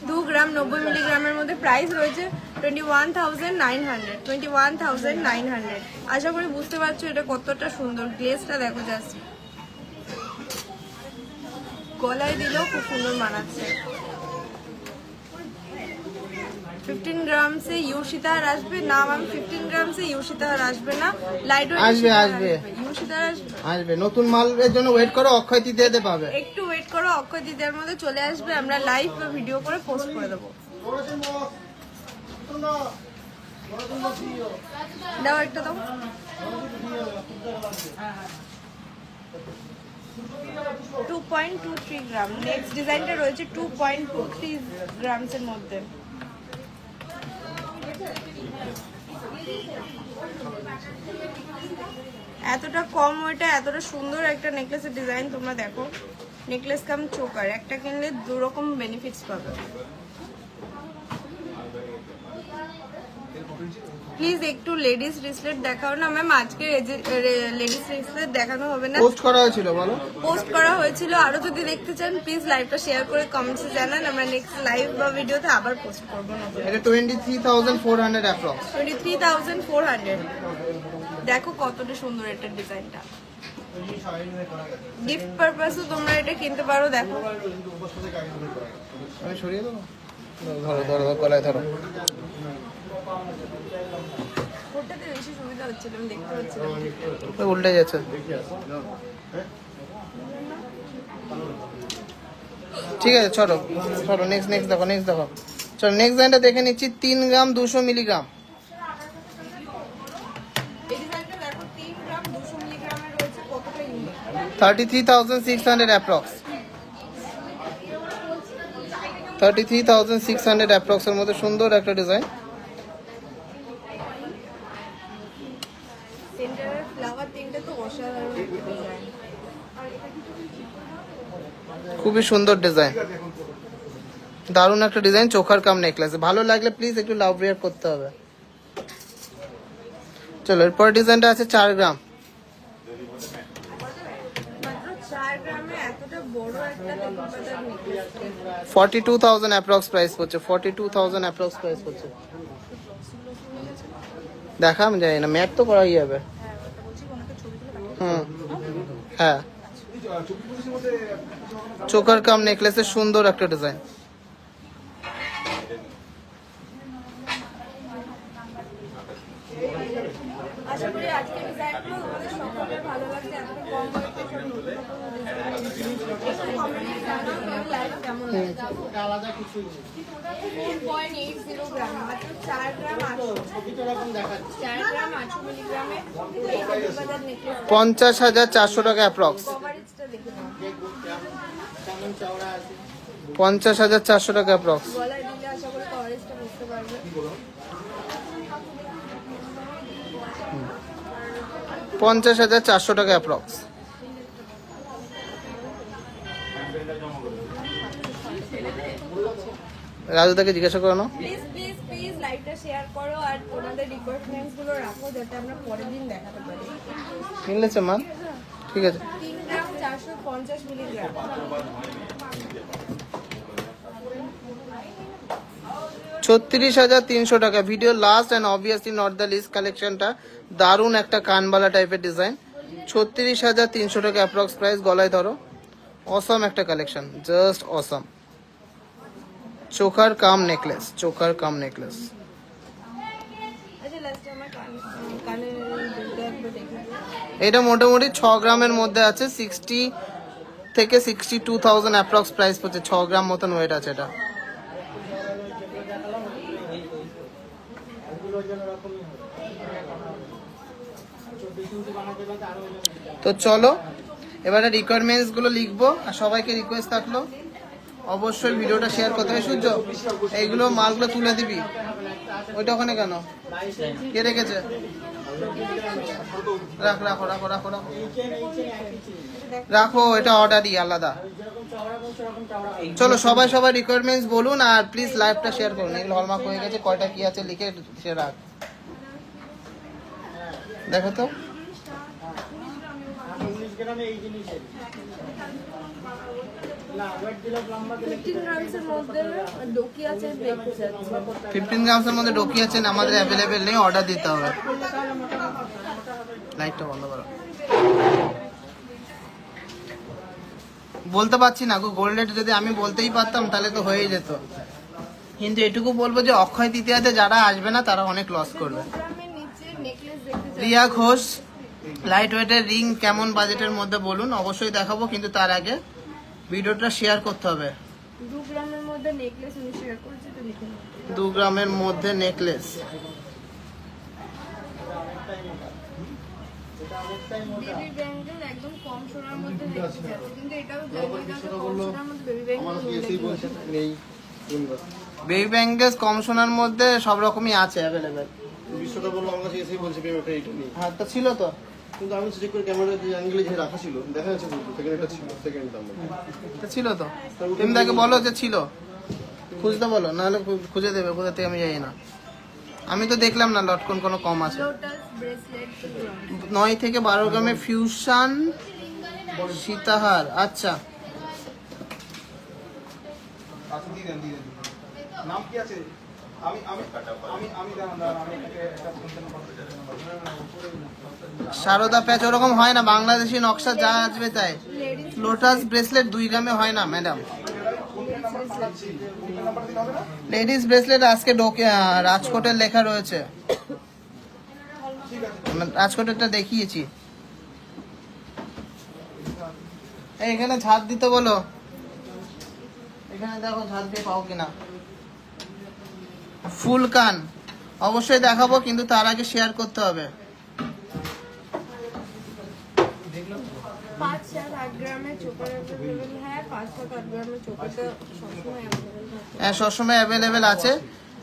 2 গ্রাম 90 মিলিগ্রামের মধ্যে প্রাইস রয়েছে 21,900 আশা করি বুঝতে পারছো এটা কতটা সুন্দর। গ্লেজটা দেখো জাস্ট, গলায় দিলেও খুব সুন্দর মানাচ্ছে। 15 গ্রাম সে ইউ সীতাহার আসবে না ম্যাম? 15 গ্রাম সে ইউ সীতাহার আসবে না, লাইট ওয়েট আসবে ইউ সীতাহার আসবে। নতুন মালের জন্য ওয়েট করো, অক্ষয় তৃতীয়াতে পাবে। একটু ওয়েট করো, অক্ষয় তৃতীয়ার মধ্যে চলে আসবে, আমরা লাইভ বা ভিডিও করে পোস্ট করে দেবো। দাও একটা দাও। 2.23 গ্রাম। নেক্সট ডিজাইনটা রয়েছে 2.23 গ্রামসের মধ্যে। এতটা কম ওয়েটে এতটা সুন্দর একটা নেকলেসের ডিজাইন তোমরা দেখো। নেকলেস কাম চোকার, একটা কিনলে দুরকম বেনিফিটস পাবে। প্লিজ একটু লেডিস রিসলেট দেখাও না ম্যাম। আজকে লেডিস রিসলেট দেখানো হবে না, পোস্ট করা হয়েছিল বলো, পোস্ট করা হয়েছিল। আরো যদি দেখতে চান প্লিজ লাইভটা শেয়ার করে কমেন্টসে জানান, আমরা নেক্সট লাইভ বা ভিডিওতে আবার পোস্ট করবো। এটা 23,400 অ্যাপ্রক্স। 23,400। দেখো কতটা সুন্দর এটা ডিজাইনটা। গিফট পারপাসও তোমরা এটা কিনতে পারো। দেখো আমি সরিয়ে দেবো, ধরো ধরো গলায় ধরো। ওটাতে বেশি সুবিধা হচ্ছিল, আমি দেখতে পাচ্ছিলাম। উল্টে যাচ্ছে। ঠিক আছে চলো চলো নেক্সট দেখো, চলো নেক্সট লাইনটা দেখে নিচ্ছি। 3 গ্রাম 200 মিলিগ্রাম। এই ডিজাইনটা দেখো 3 গ্রাম 200 মিলিগ্রামের রয়েছে, কতটা ইউনিক। 33,600 অ্যাপ্রক্স। 33,600 অ্যাপ্রক্স এর মধ্যে সুন্দর একটা ডিজাইন। সেন্টারের ফ্লাওয়ার তিনটা তো অসাধারণ একটা ডিজাইন। খুবই সুন্দর ডিজাইন, দারুণ একটা ডিজাইন। চোখার কাম নেকলেস, ভালো লাগলে প্লিজ একটু লাভ রিয়ার করতে হবে। চলো এরপর ডিজাইনটা আছে 4 গ্রাম। মাত্র 4 গ্রামে এতটা বড় একটা তেজপাতার নেকলেস। 42,000 অ্যাপ্রক্স প্রাইস পড়ছে। 42,000 অ্যাপ্রক্স প্রাইস পড়ছে। দেখা আমি জানি না, ম্যাট তো করাই যাবে। হ্যাঁ চোকার কাম নেকলেসের সুন্দর একটা ডিজাইন। আশা করি আজকের ডিজাইনগুলো তোমাদের সকলের ভালো লাগছে। এতটা কম ওয়েটে সব নতুন লাইভ কেমন লাগছে। আলাদা কিছু 4.80 গ্রাম, মাত্র 4 গ্রাম 800 মিলিগ্রামে এই তেজপাতার নেকলেস। 50,400 টাকা অ্যাপ্রক্স। কভারেজটা দেখে নাও, 50,400 টাকা অ্যাপ্রক্স। গলায় দিলে আশা করি কভারেজটা বুঝতে পারবে। 50,400 টাকা অ্যাপ্রক্স। রাজুদাকে জিজ্ঞাসা করো না। প্লিজ প্লিজ প্লিজ লাইভটা শেয়ার করো আর তোমাদের রিকোয়ারমেন্টস গুলো রাখো যাতে আমরা পরের দিন দেখাতে পারি। মিলেছে মা, ঠিক আছে। 3 গ্রাম 450 মিলিগ্রাম। 36,300 টাকা। Video last and obviously not the least কালেকশনটা দারুণ একটা কানবালা টাইপের ডিজাইন। 36,300 টাকা অ্যাপ্রক্স প্রাইস। গলায় ধরো, অসম একটা কালেকশন, জাস্ট অসম। চোকার কাম নেকলেস, চোকার কাম নেকলেস। আচ্ছা লাস্ট আমার কানের দুলটা একটু দেখে দিও। এটা মোটামুটি 6 গ্রামের মধ্যে আছে। 60 থেকে 62,000 অ্যাপ্রক্স প্রাইস পড়ছে। 6 গ্রাম মতন ওয়েট আছে এটা। তো চলো এবারে রিকোয়ারমেন্টস গুলো লিখবো। আর সবাইকে রিকোয়েস্ট থাকলো অবশ্যই ভিডিওটা শেয়ার করতে হবে। সূর্য এইগুলো মালগুলো তুলে দিবি। ওইটা ওখানে কেন, কে রেখেছে? রাখো রাখো রাখো রাখো রাখো রাখো, এটা অর্ডারই আলাদা। চলো সবাই সবাই রিকোয়ারমেন্টস বলুন আর প্লিজ লাইভটা শেয়ার করুন। এগুলো হলমার্ক হয়ে গেছে, কয়টা কি আছে লিখে সে রাখ। দেখো তো 15 গ্রামসের মধ্যে ডোকি আছে, দেখতে যাচ্ছে 15 গ্রামসের মধ্যে ডোকি আছে, আমাদের অ্যাভেলেবেল নেই, অর্ডার দিতে হবে। লাইটটা বন্ধ করো। বলতে পারছি না গো, গোল্ড রেট যদি আমি বলতেই পারতাম তাহলে তো হয়েই যেত, কিন্তু এটুকু বলবো যে অক্ষয় তৃতীয়াতে যারা আসবে না তারা অনেক লস করবে। 2 গ্রামের নিচে নেকলেস দেখতে যাচ্ছে। রিয়া ঘোষ লাইট ওয়েটের রিং কেমন বাজেটের মধ্যে বলুন, অবশ্যই দেখাবো, কিন্তু তার আগে ভিডিওটা শেয়ার করতে হবে। 2 গ্রামের মধ্যে নেকলেস উনি শেয়ার করেছে, তো দেখে নাও। 2 গ্রামের মধ্যে নেকলেস, বেবি ব্যাঙ্গেল একদম কম সোনার মধ্যে দেখতে যাচ্ছে, কিন্তু এটাও জানি না যে কম সোনার মধ্যে বেবি ব্যাঙ্গেল বেবি ব্যাঙ্গেলস কম সোনার মধ্যে সব রকমই আছে অ্যাভেলেবেল। বিশ্বটা বললো আমার কাছে এসেই বলছে পেমেন্টটা এইটা নেই, হ্যাঁ তো ছিল তো, কিন্তু আমি চেক করে ক্যামেরা যে অ্যাঙ্গেলে যে রাখা ছিল দেখা যাচ্ছে কিন্তু সেকেন্ডটা ছিল, সেকেন্ডটা আমার এটা ছিল তো, তুমি তাকে বলো যে ছিল, খুঁজতে বলো, নাহলে খুঁজে দেবে, কোথা থেকে আমি জানি না। আমি তো দেখলাম না লটকন কোনো কম আছে। লোটাস ব্রেসলেট 9 থেকে 12 গ্রামে ফিউশন সীতাহার, আচ্ছা নাম কি আছে? সারদা প্যাচ ওরকম হয় না, বাংলাদেশি নকশা যা আসবে তাই। লোটাস ব্রেসলেট 2 গ্রামে হয় না ম্যাডাম। লেডিস ব্রেসলেট আজকে রাজকোটের লেখা রয়েছে, রাজকোটেরটা দেখিয়েছি। এখানে ঝাঁপ দিতে বলো, এখানে দেখো ঝাঁপ দিয়ে পাও কিনা। ফুল কান অবশ্যই দেখাবো, কিন্তু তার আগে শেয়ার করতে হবে। 5-8 গ্রামের চোকার অ্যাভেলেবেল, হ্যাঁ 5-8 গ্রামের চোকারটা সবসময় অ্যাভেলেবেল থাকে। হ্যাঁ সবসময় অ্যাভেলেবেল আছে।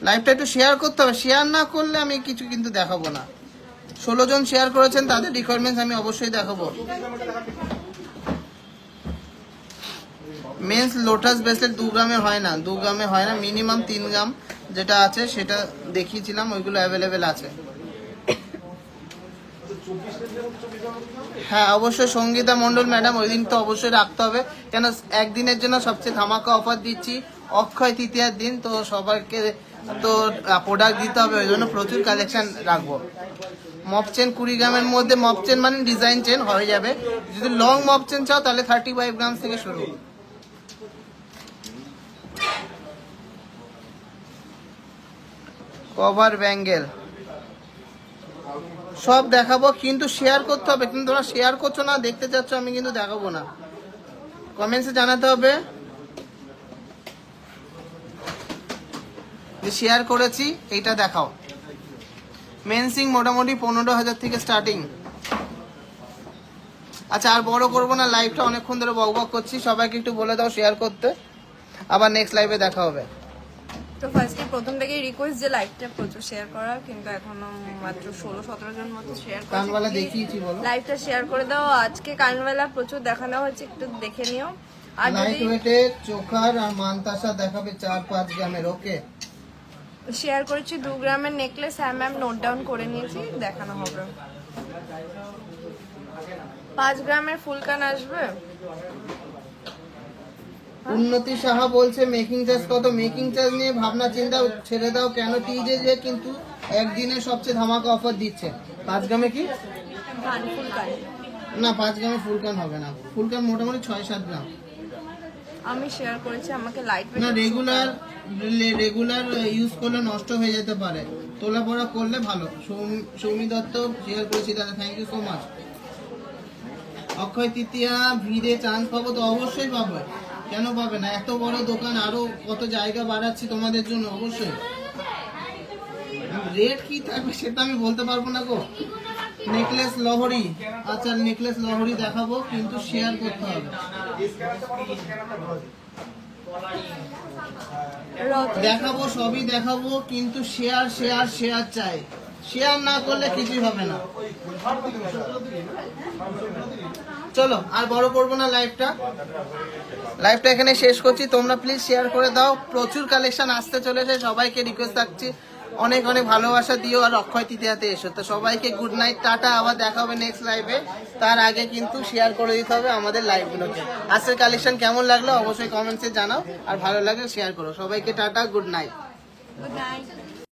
লাইভটা একটু শেয়ার করতে হবে, শেয়ার না করলে আমি কিছু কিন্তু দেখাবো না। 16 জন শেয়ার করেছেন, তাদের রিকোয়ারমেন্টস আমি অবশ্যই দেখাবো। মেন্স লোটাস ব্রেসলেট 2 গ্রামে হয় না, 2 গ্রামে হয় না, মিনিমাম 3 গ্রাম যেটা আছে সেটা দেখিয়েছিলাম, ওইগুলো অ্যাভেলেবেল আছে। হ্যাঁ অবশ্যই সঙ্গীতা মন্ডল ম্যাডাম, ওই দিন তো অবশ্যই রাখতে হবে, কেন একদিনের জন্য সবচেয়ে ধামাকা অফার দিচ্ছি, অক্ষয় তৃতীয়ার দিন, তো সবাইকে তো প্রোডাক্ট দিতে হবে, ওই জন্য প্রচুর কালেকশন রাখবো। মপ চেন 20 গ্রামের মধ্যে, মপ চেন মানে ডিজাইন চেন হয়ে যাবে, যদি লং মপ চেন চাও তাহলে 35 গ্রাম থেকে শুরু। কভার ব্যাঙ্গেল সব দেখাবো, কিন্তু শেয়ার করতে হবে, কিন্তু তোমরা শেয়ার করছো না, দেখতে চাচ্ছ, আমি কিন্তু দেখাবো না। কমেন্টসে জানাতে হবে যে শেয়ার করেছি, এইটা দেখাও। মেনসিং মোটামুটি 15,000 থেকে স্টার্টিং। আচ্ছা আর বড় করবো না, লাইভটা অনেকক্ষণ ধরে বকবক করছি, সবাইকে একটু বলে দাও শেয়ার করতে, আবার নেক্সট লাইভে দেখা হবে। তো ফার্স্টে প্রথম থেকেই রিকোয়েস্ট যে লাইভটা প্রচুর শেয়ার করার, কিন্তু এখনো মাত্র 16-17 জন মতো শেয়ার কানবালা করেছে। দেখিয়েছি বলো, লাইভটা শেয়ার করে দাও, আজকে কানবেলা প্রচুর দেখানো হয়েছে, একটু দেখে নিও। আর লাইট যদি ওয়েটে চোখার আর মানতাসা দেখাবে 4-5 গ্রামের, ওকে। শেয়ার করেছি 2 গ্রামের নেকলেস, হ্যাঁ ম্যাম নোট ডাউন করে নিয়েছি, দেখানো হবে। 5 গ্রামের ফুলকান আসবে। উন্নতি সাহা বলছে মেকিং চার্জ কত? মেকিং চার্জ নিয়ে ভাবনা চিন্তা ছেড়ে দাও, কেন টিজে যে কিন্তু একদিনে সবচেয়ে ধামাকা অফার দিচ্ছে। 5 গ্রামে কি ধান ফুলকান না, 5 গ্রামে ফুলকান হবে না, ফুলকান মোটামুটি 6-7 গ্রাম। আমি শেয়ার করেছি, আমাকে লাইট না রেগুলার ইউজ করলে নষ্ট হয়ে যেতে পারে, তোলা পড়া করলে ভালো। সৌমি দত্ত শেয়ার করেছি দাদা, thank you so much. Akshaya Tritiya ভিড়ে চান্স পাবো তো? অবশ্যই পাবো, কেন পাবে না, এত বড় দোকান, আরো কত জায়গা বাড়াচ্ছি তোমাদের জন্য, অবশ্যই। রেট কি থাকবে সেটা আমি বলতে পারবো না গো। নেকলেস লহরি, আচ্ছা নেকলেস লহরি দেখাবো, কিন্তু শেয়ার করতে হবে। দেখাবো সবই দেখাবো, কিন্তু শেয়ার শেয়ার শেয়ার চাই, শেয়ার না করলে কিছুই হবে না। চলো আর বড় করবো না লাইভটা এখানে শেষ করছি। তোমরা প্লিজ শেয়ার করে দাও, প্রচুর কালেকশন আসতে চলেছে, সবাইকে রিকোয়েস্ট থাকছি অনেক অনেক ভালোবাসা দিও আর অক্ষয় তৃতীয়াতে এসো। তো সবাইকে গুড নাইট, টাটা, আবার দেখা হবে নেক্সট লাইভে। তার আগে কিন্তু শেয়ার করে দিতে হবে আমাদের লাইভগুলোকে। আজকের কালেকশন কেমন লাগলো অবশ্যই কমেন্টসে জানাও, আর ভালো লাগলে শেয়ার করো। সবাইকে tata, good night. Good night.